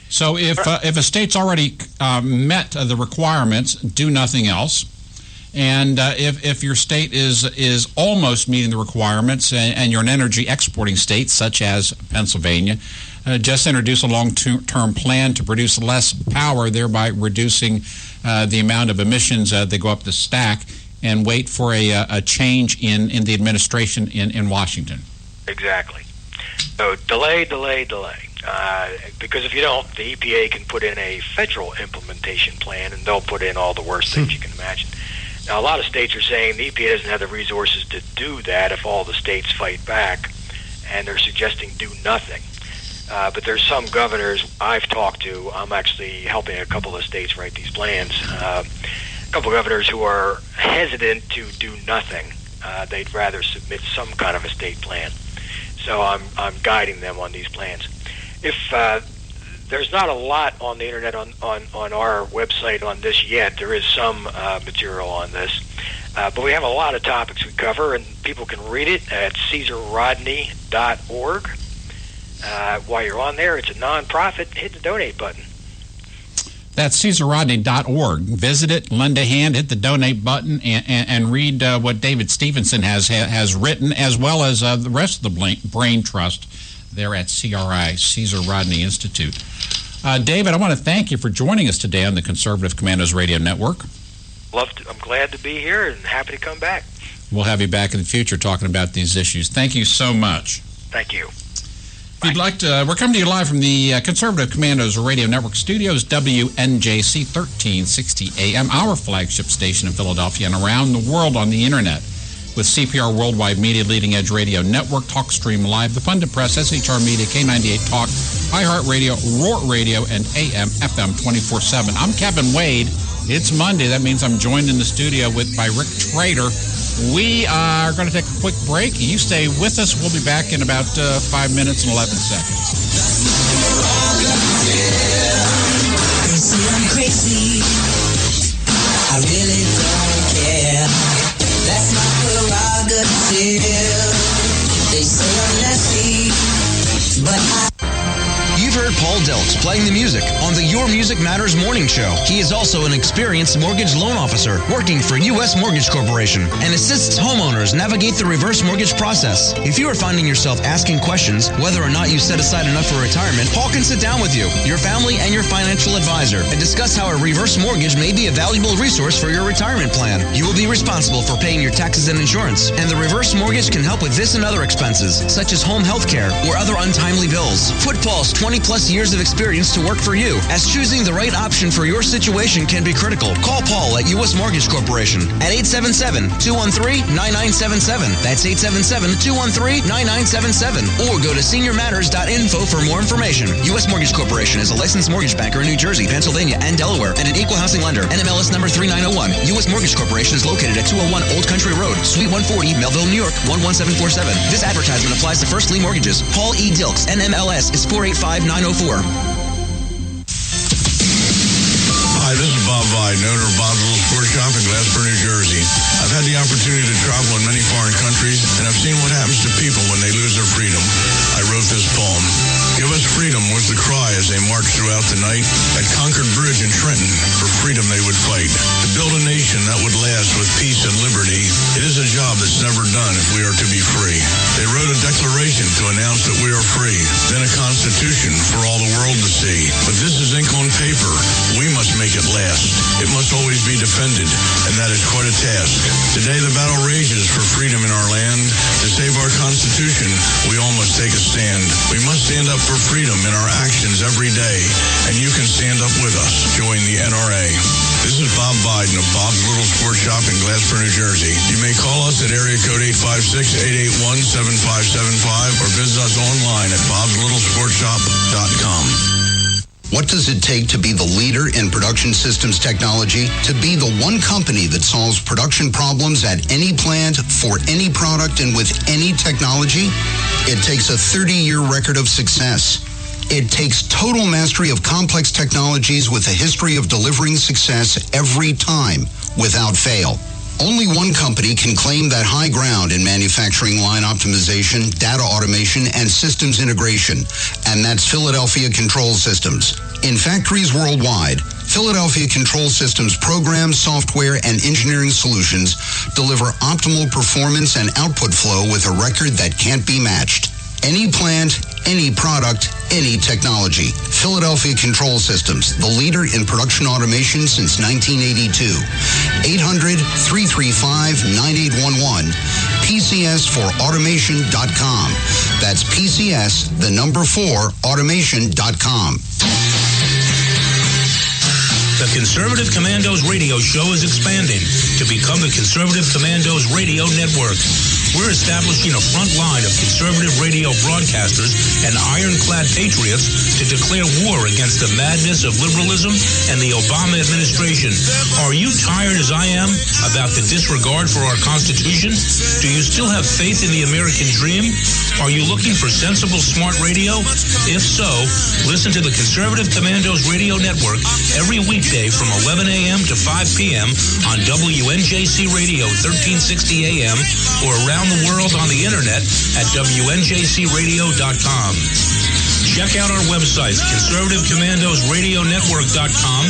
So if a state's already met the requirements, do nothing else, and if your state is almost meeting the requirements, and you're an energy exporting state such as Pennsylvania, just introduce a long-term plan to produce less power, thereby reducing the amount of emissions that go up the stack, and wait for a change in the administration in Washington. Exactly. So delay. Because if you don't, the EPA can put in a federal implementation plan, and they'll put in all the worst things you can imagine. Now, a lot of states are saying the EPA doesn't have the resources to do that if all the states fight back, and they're suggesting do nothing. But there's some governors I've talked to. I'm actually helping a couple of states write these plans. A couple of governors who are hesitant to do nothing. They'd rather submit some kind of a state plan. So I'm guiding them on these plans. If there's not a lot on the internet on our website on this yet, there is some material on this. But we have a lot of topics we cover, and people can read it at CaesarRodney.org. While you're on there, it's a nonprofit. Hit the donate button. That's CaesarRodney.org. Visit it, lend a hand, hit the donate button, and read what David Stevenson has written, as well as the rest of the Brain Trust there at CRI, Caesar Rodney Institute. David, I want to thank you for joining us today on the Conservative Commandos Radio Network. I'm glad to be here and happy to come back. We'll have you back in the future talking about these issues. Thank you so much. Thank you. If you'd like to, we're coming to you live from the Conservative Commandos Radio Network studios, WNJC 1360 AM, our flagship station in Philadelphia, and around the world on the internet with CPR Worldwide Media, Leading Edge Radio Network, TalkStream Live, The Pundit Press, SHR Media, K98 Talk, iHeartRadio, Roar Radio, and AM FM 24/7. I'm Kevin Wade. It's Monday. That means I'm joined in the studio by Rick Trader. We are going to take a quick break. You stay with us. We'll be back in about 5 minutes and 11 seconds. I'm crazy. I really don't care. That's my prerogative. They say I'm nasty, but You've heard Paul Delks playing the music on the Your Music Matters morning show. He is also an experienced mortgage loan officer working for U.S. Mortgage Corporation and assists homeowners navigate the reverse mortgage process. If you are finding yourself asking questions whether or not you set aside enough for retirement, Paul can sit down with you, your family, and your financial advisor and discuss how a reverse mortgage may be a valuable resource for your retirement plan. You will be responsible for paying your taxes and insurance, and the reverse mortgage can help with this and other expenses, such as home health care or other untimely bills. Put Paul's 20-plus years of experience experience to work for you, as choosing the right option for your situation can be critical. Call Paul at U.S. Mortgage Corporation at 877-213-9977. That's 877-213-9977. Or go to seniormatters.info for more information. U.S. Mortgage Corporation is a licensed mortgage banker in New Jersey, Pennsylvania, and Delaware, and an equal housing lender. NMLS number 3901. U.S. Mortgage Corporation is located at 201 Old Country Road, Suite 140, Melville, New York, 11747. This advertisement applies to first lien mortgages. Paul E. Dilks, NMLS is 485904. Hi, this is Bob Vide, owner of Bob's Little Sports Shop in Glassboro, New Jersey. I've had the opportunity to travel in many foreign countries, and I've seen what happens to people when they lose their freedom. I wrote this poem. Give us freedom was the cry as they marched throughout the night. At Concord Bridge in Trenton, for freedom they would fight. To build a nation that would last with peace and liberty, it is a job that's never done if we are to be free. They wrote a declaration to announce that we are free, then a constitution for all the world to see. But this is ink on paper. We must make it last. It must always be defended, and that is quite a task. Today the battle rages for freedom in our land. To save our Constitution, we all must take a stand. We must stand up for freedom in our actions every day, and you can stand up with us. Join the NRA. This is Bob Biden of Bob's Little Sports Shop in Glassboro, New Jersey. You may call us at area code 856-881-7575 or visit us online at bobslittle.sportshop.com. What does it take to be the leader in production systems technology? To be the one company that solves production problems at any plant, for any product, and with any technology? It takes a 30-year record of success. It takes total mastery of complex technologies with a history of delivering success every time, without fail. Only one company can claim that high ground in manufacturing line optimization, data automation, and systems integration, and that's Philadelphia Control Systems. In factories worldwide, Philadelphia Control Systems programs, software, and engineering solutions deliver optimal performance and output flow with a record that can't be matched. Any plant, any product, any technology. Philadelphia Control Systems, the leader in production automation since 1982. 800-335-9811. PCS4automation.com. That's PCS, the number 4, automation.com. The Conservative Commandos radio show is expanding to become the Conservative Commandos Radio Network. We're establishing a front line of conservative radio broadcasters and ironclad patriots to declare war against the madness of liberalism and the Obama administration. Are you tired, as I am, about the disregard for our Constitution? Do you still have faith in the American dream? Are you looking for sensible, smart radio? If so, listen to the Conservative Commandos Radio Network every weekday from 11 a.m. to 5 p.m. on WNJC Radio 1360 a.m. or around the world on the internet at WNJCradio.com. Check out our websites, ConservativeCommandosRadioNetwork.com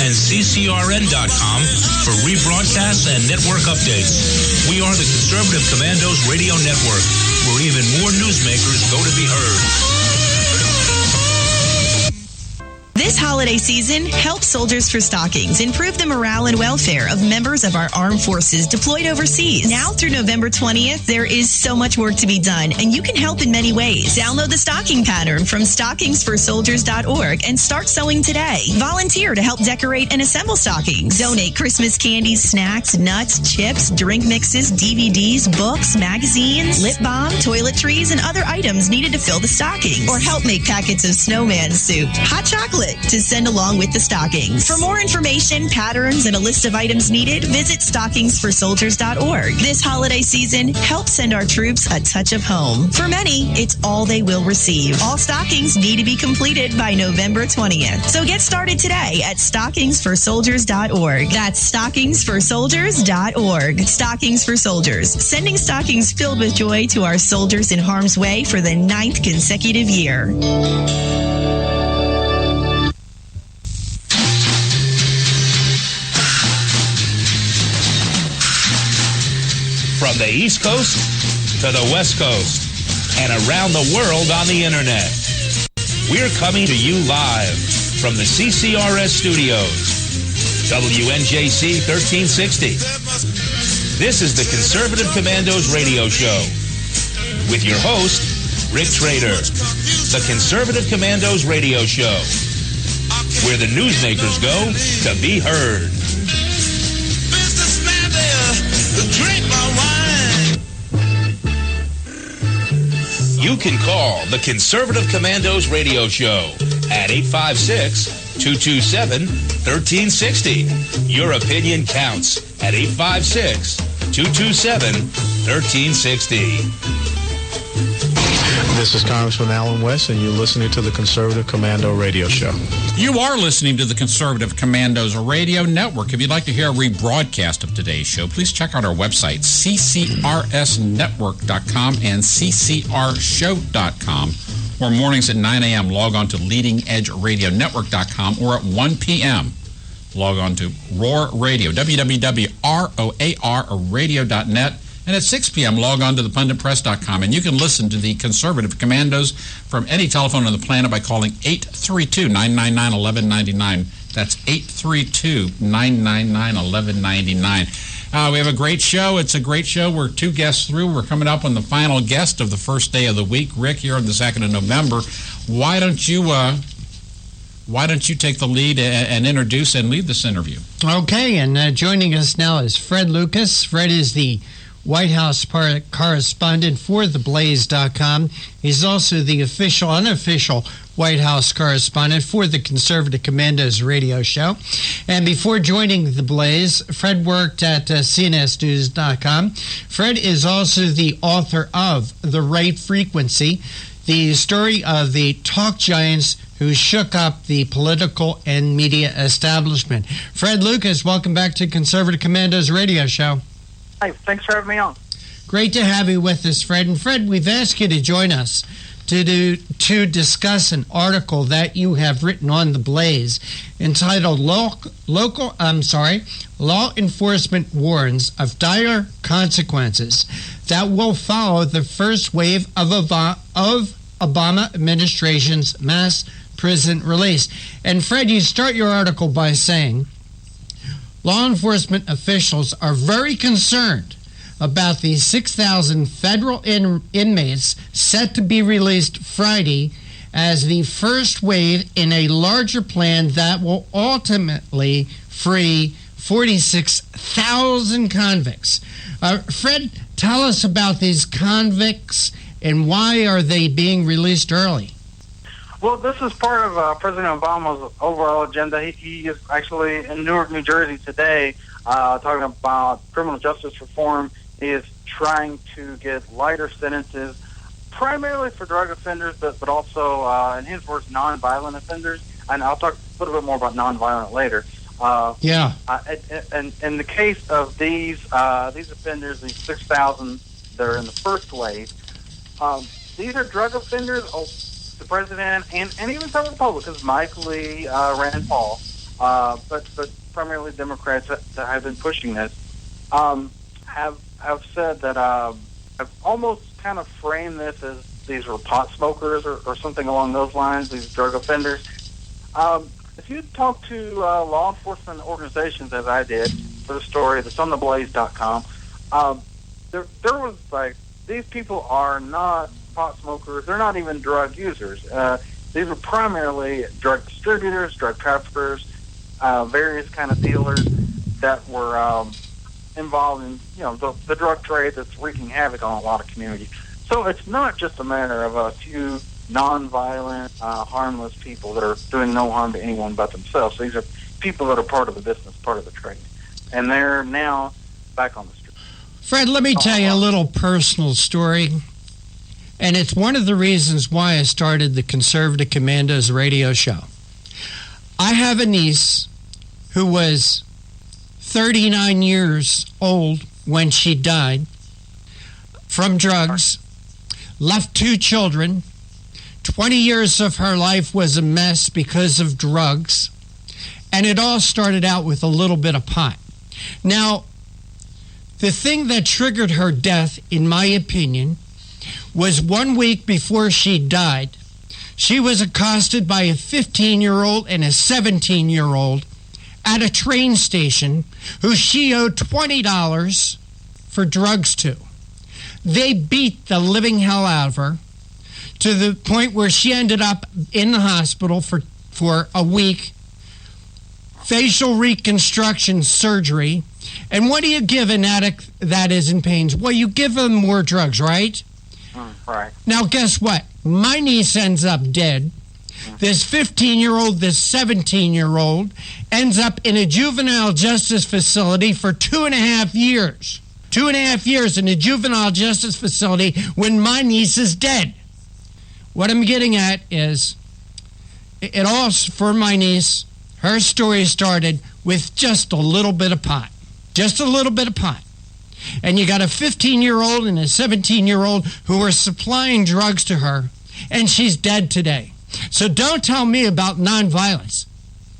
and CCRN.com for rebroadcasts and network updates. We are the Conservative Commandos Radio Network, where even more newsmakers go to be heard. This holiday season, help Soldiers for Stockings improve the morale and welfare of members of our armed forces deployed overseas. Now through November 20th, there is so much work to be done, and you can help in many ways. Download the stocking pattern from stockingsforsoldiers.org and start sewing today. Volunteer to help decorate and assemble stockings. Donate Christmas candies, snacks, nuts, chips, drink mixes, DVDs, books, magazines, lip balm, toiletries, and other items needed to fill the stocking. Or help make packets of snowman soup, hot chocolate, to send along with the stockings. For more information, patterns, and a list of items needed, visit stockingsforsoldiers.org. This holiday season, help send our troops a touch of home. For many, it's all they will receive. All stockings need to be completed by November 20th. So get started today at stockingsforsoldiers.org. That's stockingsforsoldiers.org. Stockings for Soldiers, sending stockings filled with joy to our soldiers in harm's way for the 9th consecutive year. From the East Coast to the West Coast and around the world on the internet. We're coming to you live from the CCRS studios. WNJC 1360. This is the Conservative Commandos radio show with your host, Rick Trader. The Conservative Commandos radio show. where the newsmakers go to be heard. You can call the Conservative Commandos radio show at 856-227-1360. Your opinion counts at 856-227-1360. This is Congressman Alan West, and you're listening to the Conservative Commando radio show. You are listening to the Conservative Commandos radio network. If you'd like to hear a rebroadcast of today's show, please check out our website, ccrsnetwork.com and ccrshow.com. Or mornings at 9 a.m., log on to leadingedgeradionetwork.com, or at 1 p.m., log on to Roar Radio, www.roarradio.net. And at 6 p.m., log on to thepunditpress.com, and you can listen to the Conservative Commandos from any telephone on the planet by calling 832-999-1199. That's 832-999-1199. We have a great show. It's a great show. We're 2 guests through. We're coming up on the final guest of the first day of the week. Rick, here on the 2nd of November. Why don't you take the lead and introduce and lead this interview? Okay, and joining us now is Fred Lucas. Fred is the White House correspondent for theblaze.com. He's also the unofficial White House correspondent for the Conservative Commandos radio show. And before joining The Blaze, Fred worked at CNSnews.com. Fred is also the author of The Right Frequency, the story of the talk giants who shook up the political and media establishment. Fred Lucas, welcome back to Conservative Commandos radio show. Hi, thanks for having me on. Great to have you with us, Fred. And Fred, we've asked you to join us to discuss an article that you have written on The Blaze entitled Law Enforcement Warns of Dire Consequences That Will Follow the First Wave of Obama Administration's Mass Prison Release. And Fred, you start your article by saying, law enforcement officials are very concerned about the 6,000 federal inmates set to be released Friday as the first wave in a larger plan that will ultimately free 46,000 convicts. Fred, tell us about these convicts and why are they being released early? Well, this is part of President Obama's overall agenda. He is actually in Newark, New Jersey today talking about criminal justice reform. He is trying to get lighter sentences, primarily for drug offenders, but also, in his words, nonviolent offenders. And I'll talk a little bit more about nonviolent later. And in the case of these offenders, these 6,000 that are in the first wave, these are drug offenders. The president and even some Republicans, Mike Lee, Rand Paul, but primarily Democrats that have been pushing this, have said that have almost kind of framed this as these were pot smokers or something along those lines, these drug offenders. If you talk to law enforcement organizations, as I did for the story that's on theblaze.com, there was like, these people are not pot smokers. They're not even drug users. These are primarily drug distributors, drug traffickers, various kind of dealers that were involved in the drug trade that's wreaking havoc on a lot of communities. So it's not just a matter of a few nonviolent, harmless people that are doing no harm to anyone but themselves. These are people that are part of the business, part of the trade, and they're now back on the street. Fred, let me tell you a little personal story. And it's one of the reasons why I started the Conservative Commandos radio show. I have a niece who was 39 years old when she died from drugs, left 2 children. 20 years of her life was a mess because of drugs. And it all started out with a little bit of pot. Now, the thing that triggered her death, in my opinion, was 1 week before she died. She was accosted by a 15-year-old and a 17-year-old at a train station who she owed $20 for drugs to. They beat the living hell out of her to the point where she ended up in the hospital for a week facial reconstruction surgery. And what do you give an addict that is in pain? Well, you give them more drugs, right? Right. Now, guess what? My niece ends up dead. This 15-year-old, this 17-year-old ends up in a juvenile justice facility for 2.5 years. 2.5 years in a juvenile justice facility when my niece is dead. What I'm getting at is, it all, for my niece, her story started with just a little bit of pot. Just a little bit of pot. And you got a 15-year-old and a 17-year-old who are supplying drugs to her, and she's dead today. So don't tell me about nonviolence.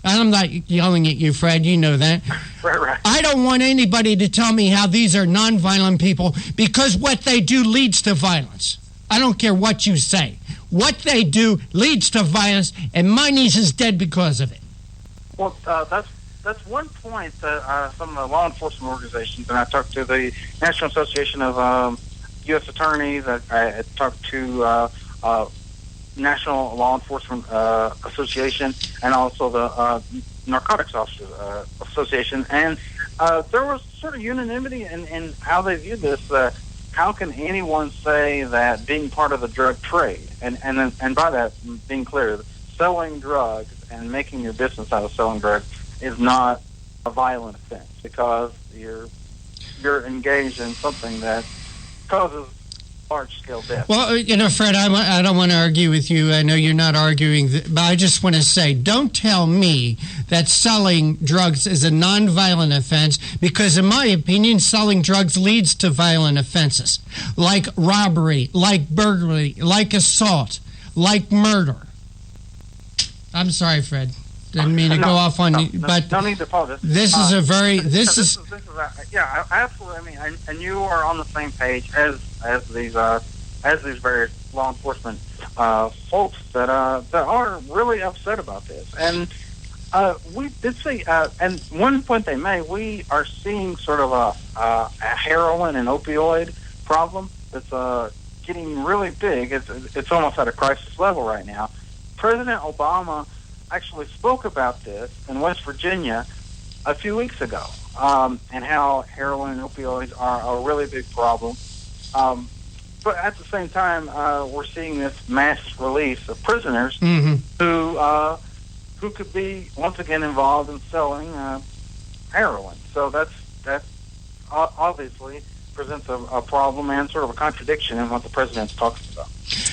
I'm not yelling at you, Fred. You know that. Right. I don't want anybody to tell me how these are nonviolent people, because what they do leads to violence. I don't care what you say. What they do leads to violence, and my niece is dead because of it. Well, that's one point that some of the law enforcement organizations, and I talked to the National Association of U.S. Attorneys, I talked to National Law Enforcement Association, and also the Narcotics Officers Association, and there was sort of unanimity in how they viewed this. How can anyone say that being part of the drug trade, and by that being clear, selling drugs and making your business out of selling drugs is not a violent offense, because you're engaged in something that causes large-scale death. Well, Fred, I don't want to argue with you. I know you're not arguing, but I just want to say, don't tell me that selling drugs is a nonviolent offense, because in my opinion, selling drugs leads to violent offenses, like robbery, like burglary, like assault, like murder. I'm sorry, Fred. Didn't mean to go off on you, but no need to apologize. This is a very yeah, absolutely. I mean, and you are on the same page as these various law enforcement folks that are really upset about this. And we did see, and one point they made, we are seeing sort of a heroin and opioid problem that's getting really big. It's almost at a crisis level right now. President Obama actually spoke about this in West Virginia a few weeks ago, and how heroin and opioids are a really big problem. But at the same time, we're seeing this mass release of prisoners who could be once again involved in selling heroin. So that's obviously presents a problem and sort of a contradiction in what the president's talking about.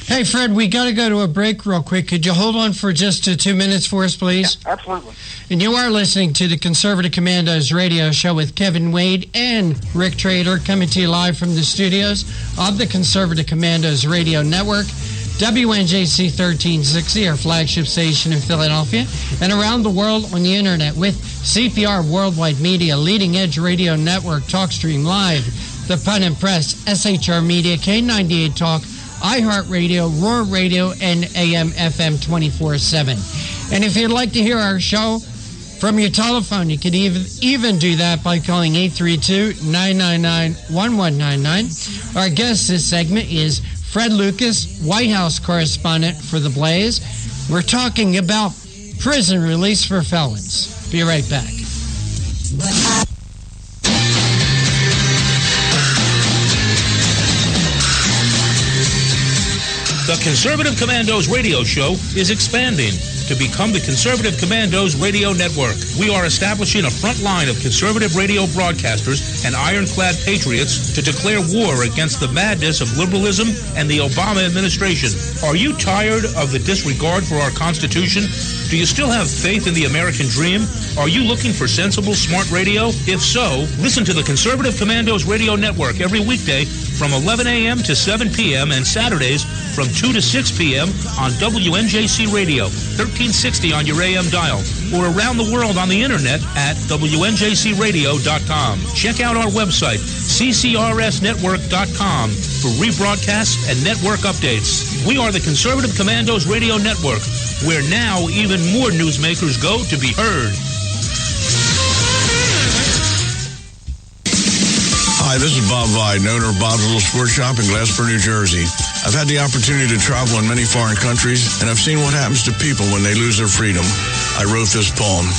Hey, Fred, we got to go to a break real quick. Could you hold on for just 2 minutes for us, please? Yeah, absolutely. And you are listening to the Conservative Commandos radio show with Kevin Wade and Rick Trader, coming to you live from the studios of the Conservative Commandos radio network, WNJC 1360, our flagship station in Philadelphia, and around the world on the internet with CPR Worldwide Media, Leading Edge Radio Network, TalkStream Live, The Pun and Press, SHR Media, K98 Talk, iHeartRadio, Roar Radio, and AM/FM 24/7. And if you'd like to hear our show from your telephone, you can even do that by calling 832-999-1199. Our guest this segment is Fred Lucas, White House correspondent for The Blaze. We're talking about prison release for felons. Be right back. The Conservative Commandos radio show is expanding to become the Conservative Commandos radio network. We are establishing a front line of conservative radio broadcasters and ironclad patriots to declare war against the madness of liberalism and the Obama administration. Are you tired of the disregard for our Constitution? Do you still have faith in the American dream? Are you looking for sensible, smart radio? If so, listen to the Conservative Commandos radio network every weekday from 11 a.m. to 7 p.m. and Saturdays from 2 to 6 p.m. on WNJC Radio, 1360 on your AM dial, or around the world on the internet at WNJCradio.com. Check out our website, CCRSnetwork.com, for rebroadcasts and network updates. We are the Conservative Commandos Radio Network, where now even more newsmakers go to be heard. Hi, this is Bob Vide, owner of Bob's Little Sports Shop in Glasper, New Jersey. I've had the opportunity to travel in many foreign countries, and I've seen what happens to people when they lose their freedom. I wrote this poem.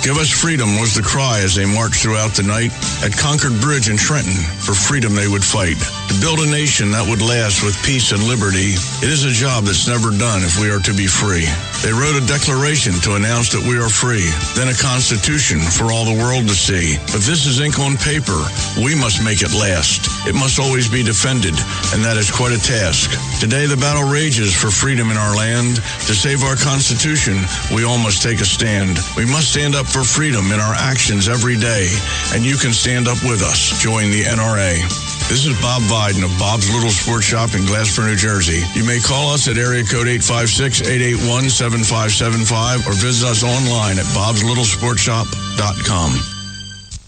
Give us freedom was the cry as they marched throughout the night. At Concord Bridge in Trenton, for freedom they would fight. To build a nation that would last with peace and liberty, it is a job that's never done if we are to be free. They wrote a declaration to announce that we are free, then a constitution for all the world to see. But this is ink on paper. We must make it last. It must always be defended, and that is quite a task. Today the battle rages for freedom in our land. To save our Constitution, we all must take a stand. We must stand up for freedom in our actions every day, and you can stand up with us. Join the NRA. This is Bob Biden of Bob's Little Sports Shop in Glasper, New Jersey. You may call us at area code 856-881-7575 or visit us online at bobslittle.sportshop.com.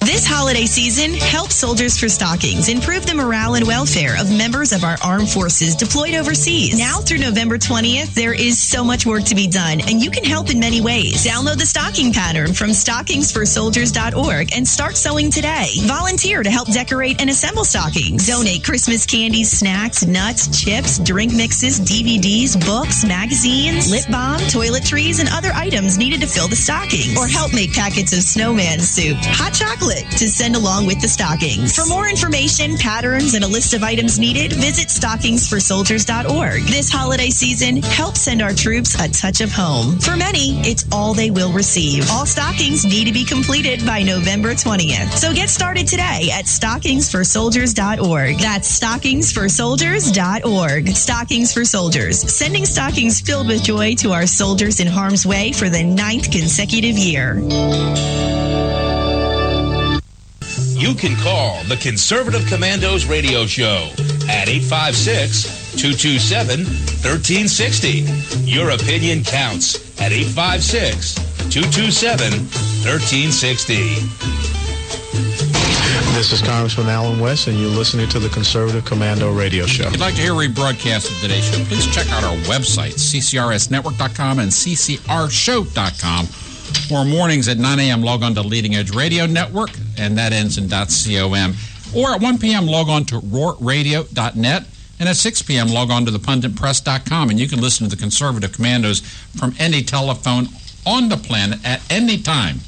This holiday season, help Soldiers for Stockings improve the morale and welfare of members of our armed forces deployed overseas. Now through November 20th, there is so much work to be done, and you can help in many ways. Download the stocking pattern from stockingsforsoldiers.org and start sewing today. Volunteer to help decorate and assemble stockings. Donate Christmas candies, snacks, nuts, chips, drink mixes, DVDs, books, magazines, lip balm, toiletries, and other items needed to fill the stockings. Or help make packets of snowman soup, hot chocolate, to send along with the stockings. For more information, patterns, and a list of items needed, visit stockingsforsoldiers.org. This holiday season, help send our troops a touch of home. For many, it's all they will receive. All stockings need to be completed by November 20th. So get started today at stockingsforsoldiers.org. That's stockingsforsoldiers.org. Stockings for Soldiers, sending stockings filled with joy to our soldiers in harm's way for the 9th consecutive year. You can call the Conservative Commandos radio show at 856-227-1360. Your opinion counts at 856-227-1360. This is Congressman Alan West, and you're listening to the Conservative Commando radio show. If you'd like to hear a rebroadcast of today's show, please check out our website, ccrsnetwork.com and ccrshow.com. Or mornings at 9 a.m. log on to Leading Edge Radio Network, and that ends in .com. Or at 1 p.m. log on to roarradio.net, and at 6 p.m. log on to thepunditpress.com, and you can listen to the Conservative Commandos from any telephone on the planet at any time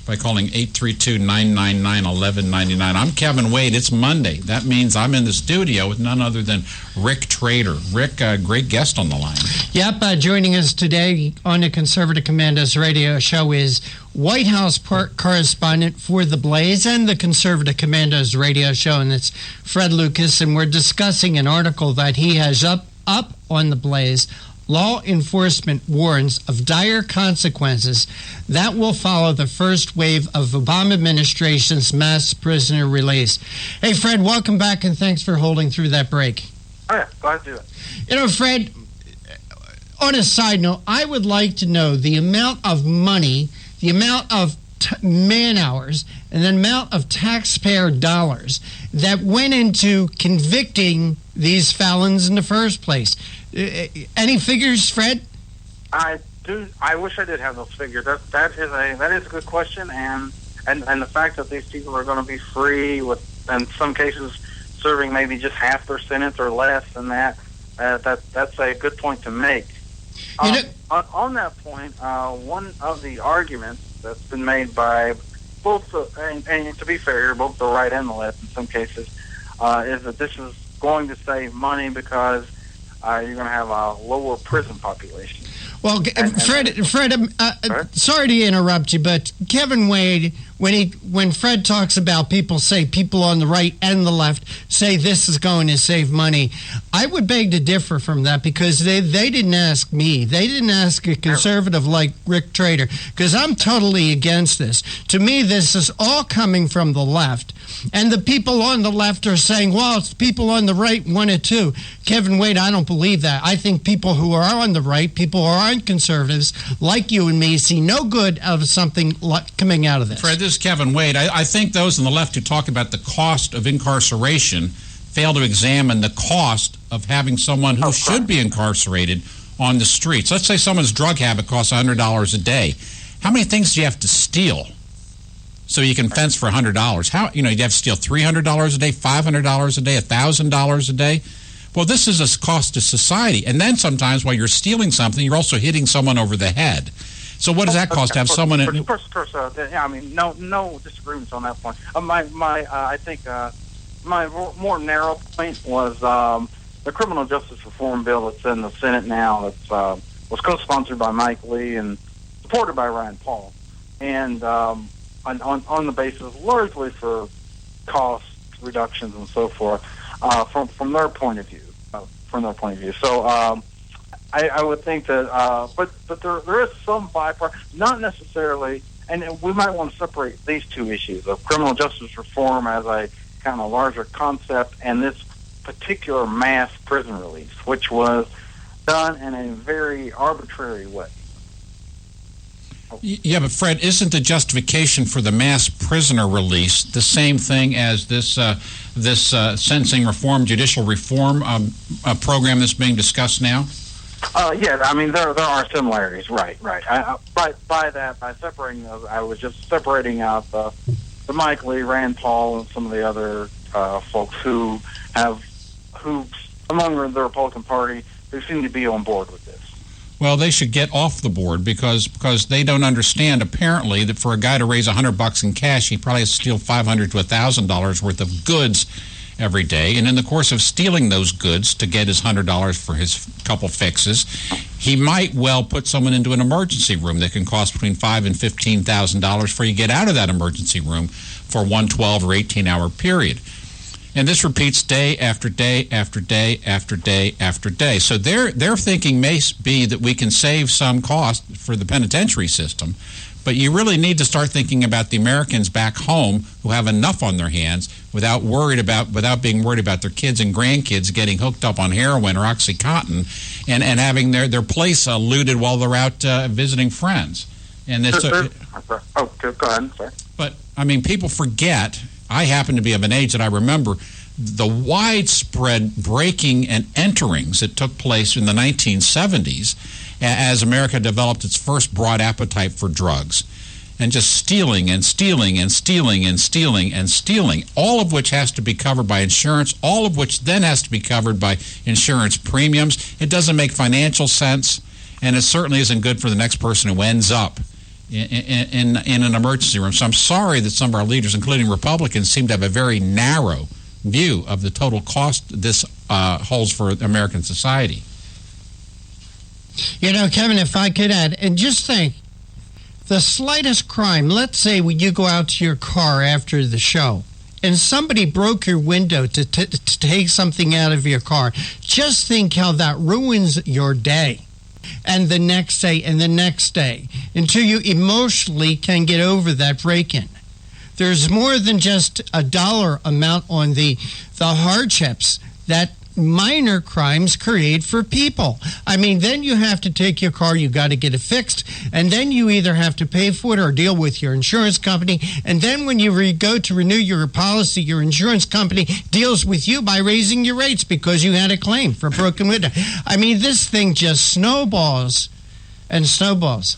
by calling 832-999-1199. I'm Kevin Wade. It's Monday. That means I'm in the studio with none other than Rick Trader. Rick, great guest on the line. Yep, joining us today on the Conservative Commandos radio show is White House correspondent for The Blaze and the Conservative Commandos radio show, and it's Fred Lucas, and we're discussing an article that he has up on The Blaze. Law enforcement warns of dire consequences that will follow the first wave of Obama administration's mass prisoner release. Hey, Fred, welcome back, and thanks for holding through that break. Oh, yeah, glad to do it. You know, Fred, on a side note, I would like to know the amount of money, the amount of man hours, and the amount of taxpayer dollars that went into convicting these felons in the first place. Any figures, Fred? I do. I wish I did have those figures. That is a good question, and the fact that these people are going to be free, with in some cases serving maybe just half their sentence or less than that. That's a good point to make. On that point, one of the arguments that's been made by both, and to be fair, both the right and the left in some cases, is that this is going to save money because you're going to have a lower prison population. Well, Fred, sorry to interrupt you, but Kevin Wade, when Fred talks about people on the right and the left say this is going to save money, I would beg to differ from that, because they didn't ask me. They didn't ask a conservative like Rick Trader, because I'm totally against this. To me, this is all coming from the left. And the people on the left are saying, well, it's people on the right want it too. Kevin Wade, I don't believe that. I think people who are on the right, people who aren't conservatives, like you and me, see no good out of something coming out of this. Fred, this is Kevin Wade. I think those on the left who talk about the cost of incarceration fail to examine the cost of having someone who should be incarcerated on the streets. Let's say someone's drug habit costs $100 a day. How many things do you have to steal so you can fence for $100? How, you have to steal $300 a day, $500 a day, $1,000 a day? Well, this is a cost to society. And then sometimes while you're stealing something, you're also hitting someone over the head. So what does that cost to have someone? Yeah, I mean, no disagreements on that point. I think my more narrow point was the criminal justice reform bill that's in the Senate now. That was co-sponsored by Mike Lee and supported by Rand Paul, and on the basis largely for cost reductions and so forth from their point of view. So. I would think that, but there is some bipartisan, not necessarily, and we might want to separate these two issues of criminal justice reform as a kind of larger concept and this particular mass prison release, which was done in a very arbitrary way. Yeah, but Fred, isn't the justification for the mass prisoner release the same thing as this sentencing reform, judicial reform program that's being discussed now? Yeah, I mean there are similarities, right. By separating those, I was just separating out the Mike Lee, Rand Paul, and some of the other folks who among the Republican Party, who seem to be on board with this. Well, they should get off the board because they don't understand apparently that for a guy to raise $100 in cash, he probably has to steal $500 to $1,000 worth of goods every day, and in the course of stealing those goods to get his $100 for his couple fixes, he might well put someone into an emergency room that can cost between $5,000 and $15,000 before you get out of that emergency room for one 12 or 18-hour period. And this repeats day after day after day after day after day. So their thinking may be that we can save some cost for the penitentiary system, but you really need to start thinking about the Americans back home who have enough on their hands without being worried about their kids and grandkids getting hooked up on heroin or OxyContin and having their place looted while they're out visiting friends. And it's go ahead. Sorry. But I mean, people forget. I happen to be of an age that I remember the widespread breaking and enterings that took place in the 1970s as America developed its first broad appetite for drugs, and just stealing and stealing and stealing and stealing and stealing, all of which has to be covered by insurance, all of which then has to be covered by insurance premiums. It doesn't make financial sense, and it certainly isn't good for the next person who ends up in an emergency room. So I'm sorry that some of our leaders, including Republicans, seem to have a very narrow view of the total cost this holds for American society. You know, Kevin, if I could add, and just think, the slightest crime, let's say when you go out to your car after the show and somebody broke your window to take something out of your car, just think how that ruins your day. And the next day and the next day until you emotionally can get over that break-in. There's more than just a dollar amount on the hardships that minor crimes create for people. I mean, then you have to take your car, you got to get it fixed, and then you either have to pay for it or deal with your insurance company, and then when you go to renew your policy, your insurance company deals with you by raising your rates because you had a claim for a broken window. I mean, this thing just snowballs and snowballs.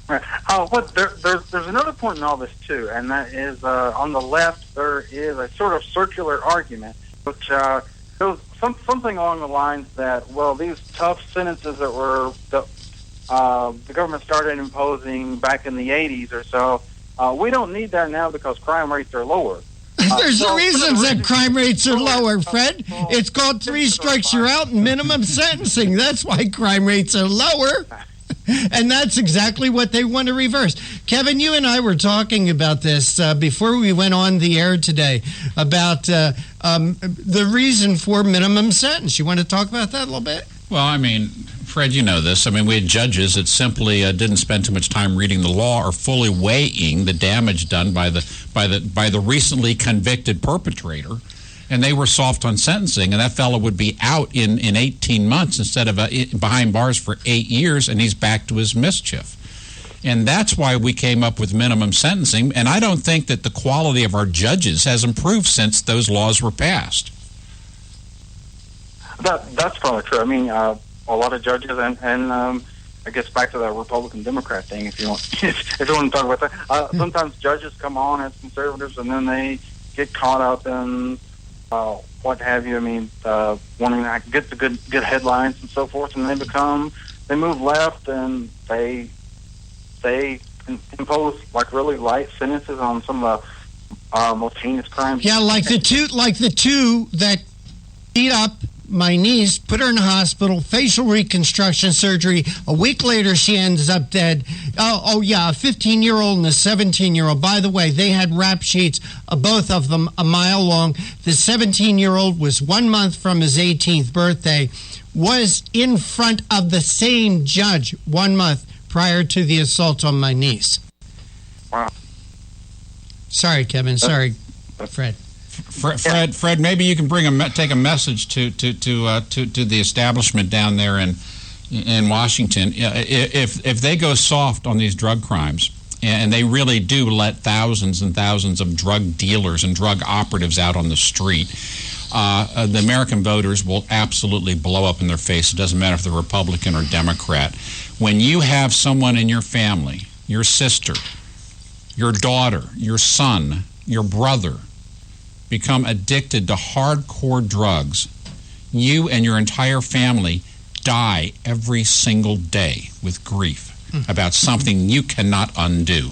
Right. But there's another point in all this, too, and that is on the left there is a sort of circular argument, which goes something along the lines that, well, these tough sentences that the government started imposing back in the 80s or so, we don't need that now because crime rates are lower. There's a reason that crime rates are lower, Fred. It's called 3 strikes you're out and minimum sentencing. That's why crime rates are lower. And that's exactly what they want to reverse. Kevin, you and I were talking about this before we went on the air today, about the reason for minimum sentence. You want to talk about that a little bit? Well, I mean, Fred, you know this. I mean, we had judges that simply didn't spend too much time reading the law or fully weighing the damage done by the recently convicted perpetrator. And they were soft on sentencing, and that fellow would be out in 18 months instead of behind bars for 8 years, and he's back to his mischief. And that's why we came up with minimum sentencing, and I don't think that the quality of our judges has improved since those laws were passed. That's probably true. I mean, a lot of judges, and I guess back to that Republican-Democrat thing, if you want to talk about that. Sometimes judges come on as conservatives, and then they get caught up in what have you. I mean, wanting to get the good headlines and so forth, and they move left, and they they impose like really light sentences on some of the most heinous crimes. Yeah, like the two that beat up my niece, put her in the hospital, facial reconstruction surgery. A week later, she ends up dead. Oh yeah, a 15-year-old and a 17-year-old. By the way, they had rap sheets, both of them a mile long. The 17-year-old was 1 month from his 18th birthday, was in front of the same judge 1 month prior to the assault on my niece. Wow. Sorry, Kevin. Sorry, Fred. Fred, maybe you can take a message to the establishment down there in Washington. If they go soft on these drug crimes, and they really do let thousands and thousands of drug dealers and drug operatives out on the street, the American voters will absolutely blow up in their face. It doesn't matter if they're Republican or Democrat. When you have someone in your family, your sister, your daughter, your son, your brother, become addicted to hardcore drugs, you and your entire family die every single day with grief about something you cannot undo.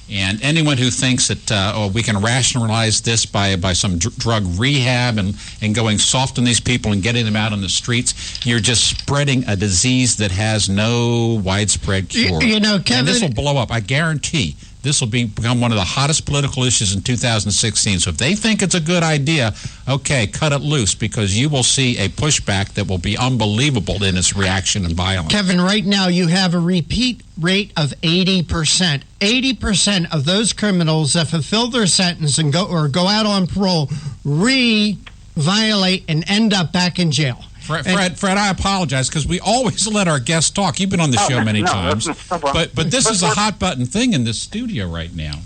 And anyone who thinks that we can rationalize this by some drug rehab and going soft on these people and getting them out on the streets, you're just spreading a disease that has no widespread cure. You know, Kevin, and this will blow up. I guarantee this will become one of the hottest political issues in 2016. So if they think it's a good idea, okay, cut it loose, because you will see a pushback that will be unbelievable in its reaction and violence. Kevin, right now you have a repeat rate of 80%. 80% of those criminals that fulfill their sentence and go out on parole violate and end up back in jail. Fred, I apologize because we always let our guests talk. You've been on the show many times, but this is a hot button thing in this studio right now.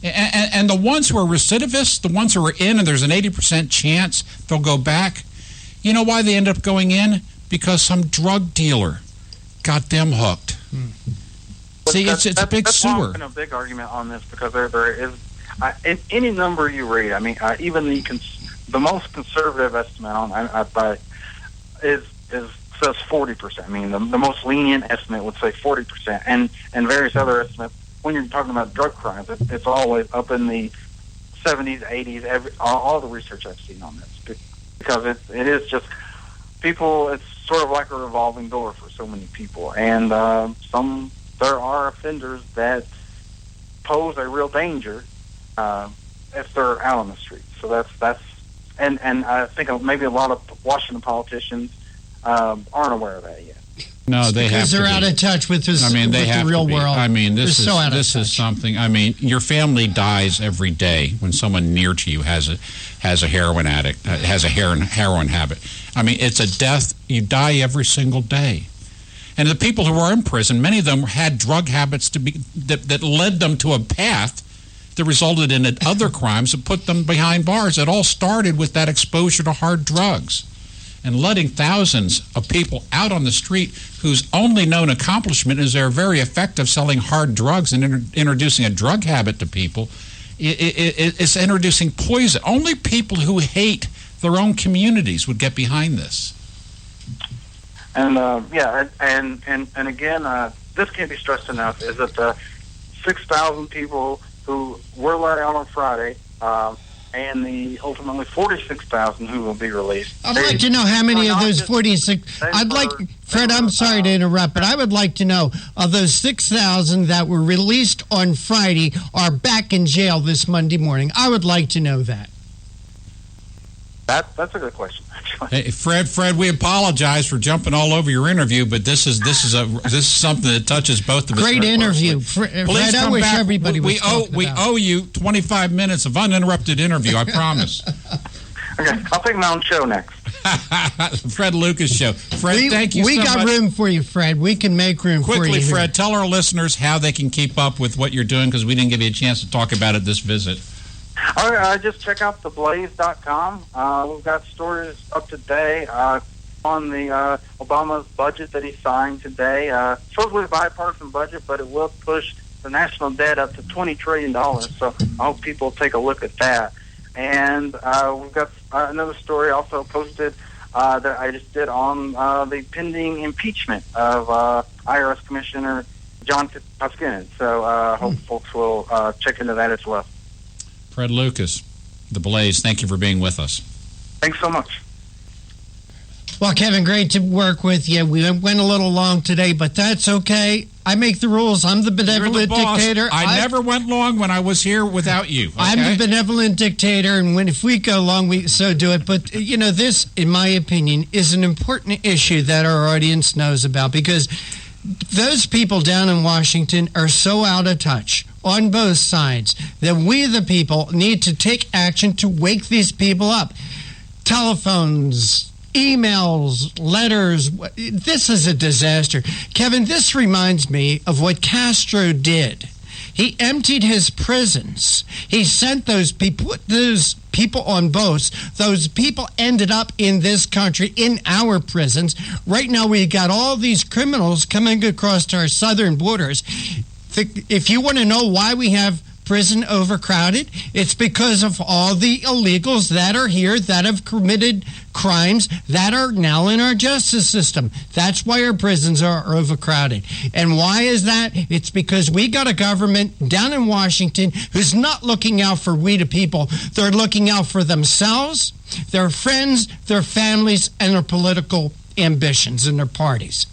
And the ones who are recidivists, the ones who are in, and there's an 80% chance they'll go back. You know why they end up going in? Because some drug dealer got them hooked. See, it's a big sewer. That's been a big argument on this because there is in any number you read. I mean, even the most conservative estimate on says 40%. I mean, the most lenient estimate would say 40%, and various other estimates. When you're talking about drug crimes, it's always up in the 70s, 80s. All the research I've seen on this, because it is just people. It's sort of like a revolving door for so many people, and there are offenders that pose a real danger if they're out on the street. So that's. And I think maybe a lot of Washington politicians aren't aware of that yet. No, they have to. Because they're out of touch with this. The real world. I mean, this is something. I mean, your family dies every day when someone near to you has a heroin addict, has a heroin habit. I mean, it's a death. You die every single day. And the people who are in prison, many of them had drug habits that led them to a path that resulted in other crimes that put them behind bars. It all started with that exposure to hard drugs and letting thousands of people out on the street whose only known accomplishment is they're very effective selling hard drugs and introducing a drug habit to people. It's introducing poison. Only people who hate their own communities would get behind this. And and again, this can't be stressed enough, is that 6,000 people who were let out on Friday, and the ultimately 46,000 who will be released. I'd like to know how many of those 46. Fred, I'm sorry to interrupt, but I would like to know of those 6,000 that were released on Friday are back in jail this Monday morning. I would like to know that. That's a good question, actually. Hey, Fred, we apologize for jumping all over your interview, but this is something that touches both of us. Great interview, Fred. I wish everybody was we owe you 25 minutes of uninterrupted interview. I promise. Okay, I'll take my own show next. Fred Lucas Show. Fred, thank you so much. We got room for you, Fred. We can make room for you. Quickly, Fred, tell our listeners how they can keep up with what you're doing, because we didn't give you a chance to talk about it this visit. All right, just check out theblaze.com. We've got stories up to date on the Obama's budget that he signed today. Supposedly a bipartisan budget, but it will push the national debt up to $20 trillion. So I hope people take a look at that. And we've got another story also posted that I just did on the pending impeachment of IRS Commissioner John Tuskin. So hope folks will check into that as well. Fred Lucas, The Blaze, thank you for being with us. Thanks so much. Well, Kevin, great to work with you. We went a little long today, but that's okay. I make the rules. I'm the benevolent dictator. I never went long when I was here without you. Okay? I'm the benevolent dictator, and if we go long, we so do it. But, this, in my opinion, is an important issue that our audience knows about, because those people down in Washington are so out of touch on both sides that we, the people, need to take action to wake these people up. Telephones, emails, letters. This is a disaster. Kevin, this reminds me of what Castro did. He emptied his prisons. He sent those people on boats. Those people ended up in this country, in our prisons. Right now, we got all these criminals coming across our southern borders. If you want to know why we have prison overcrowded, it's because of all the illegals that are here that have committed crimes that are now in our justice system. That's why our prisons are overcrowded. And why is that? It's because we got a government down in Washington who's not looking out for we the people. They're looking out for themselves, their friends, their families, and their political ambitions and their parties.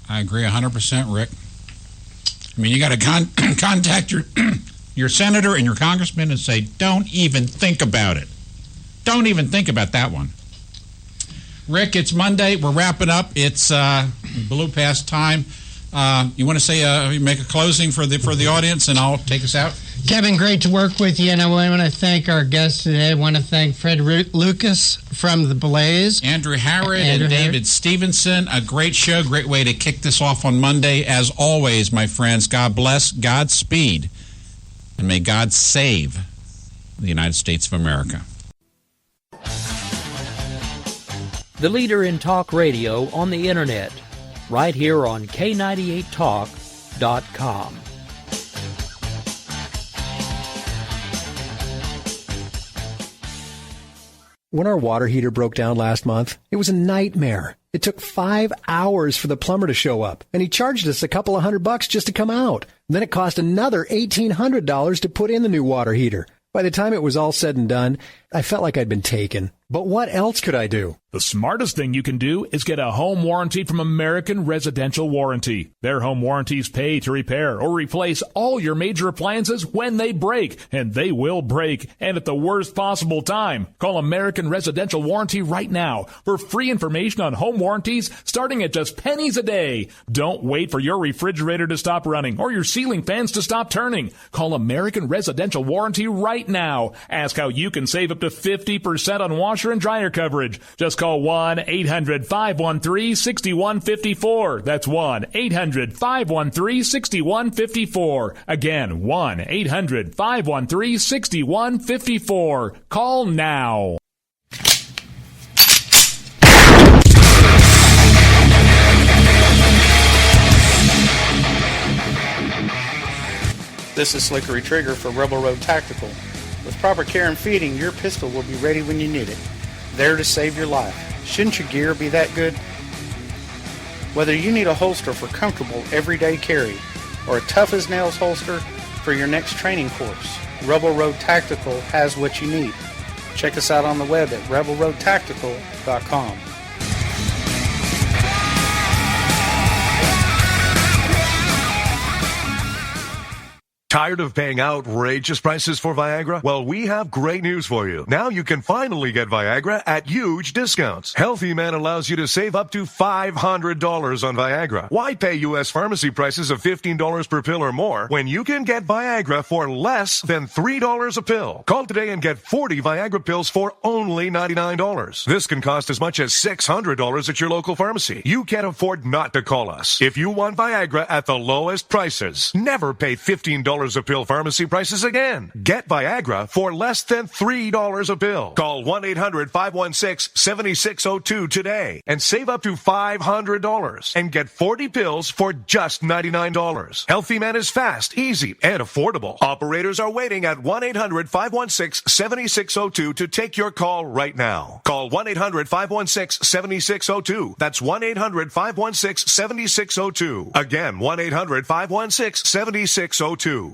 I agree 100%, Rick. I mean, you got to contact your senator and your congressman and say, don't even think about it. Don't even think about that one. Rick, it's Monday. We're wrapping up. It's blew past time. You want to say make a closing for the audience, and I'll take us out? Kevin, great to work with you, and I want to thank our guests today. I want to thank Fred Lucas from The Blaze. Andrew Harrod and David Stevenson. A great show, great way to kick this off on Monday. As always, my friends, God bless, Godspeed, and may God save the United States of America. The leader in talk radio on the Internet, right here on K98Talk.com. When our water heater broke down last month, it was a nightmare. It took 5 hours for the plumber to show up, and he charged us a couple of $100 just to come out. Then it cost another $1,800 to put in the new water heater. By the time it was all said and done, I felt like I'd been taken. But what else could I do? The smartest thing you can do is get a home warranty from American Residential Warranty. Their home warranties pay to repair or replace all your major appliances when they break, and they will break, and at the worst possible time. Call American Residential Warranty right now for free information on home warranties starting at just pennies a day. Don't wait for your refrigerator to stop running or your ceiling fans to stop turning. Call American Residential Warranty right now. Ask how you can save up to 50% on washer and dryer coverage. Just call 1-800-513-6154. That's 1-800-513-6154. Again, 1-800-513-6154. Call now. This is Slickery Trigger for Rebel Road Tactical. With proper care and feeding, your pistol will be ready when you need it. There to save your life. Shouldn't your gear be that good? Whether you need a holster for comfortable everyday carry or a tough-as-nails holster for your next training course, Rebel Road Tactical has what you need. Check us out on the web at rebelroadtactical.com. Tired of paying outrageous prices for Viagra? Well, we have great news for you. Now you can finally get Viagra at huge discounts. Healthy Man allows you to save up to $500 on Viagra. Why pay U.S. pharmacy prices of $15 per pill or more when you can get Viagra for less than $3 a pill? Call today and get 40 Viagra pills for only $99. This can cost as much as $600 at your local pharmacy. You can't afford not to call us. If you want Viagra at the lowest prices, never pay $15 $3 a pill pharmacy prices again. Get Viagra for less than $3 a pill. Call 1-800-516-7602 today and save up to $500 and get 40 pills for just $99. Healthy Man is fast, easy, and affordable. Operators are waiting at 1-800-516-7602 to take your call right now. Call 1-800-516-7602. That's 1-800-516-7602. Again, 1-800-516-7602.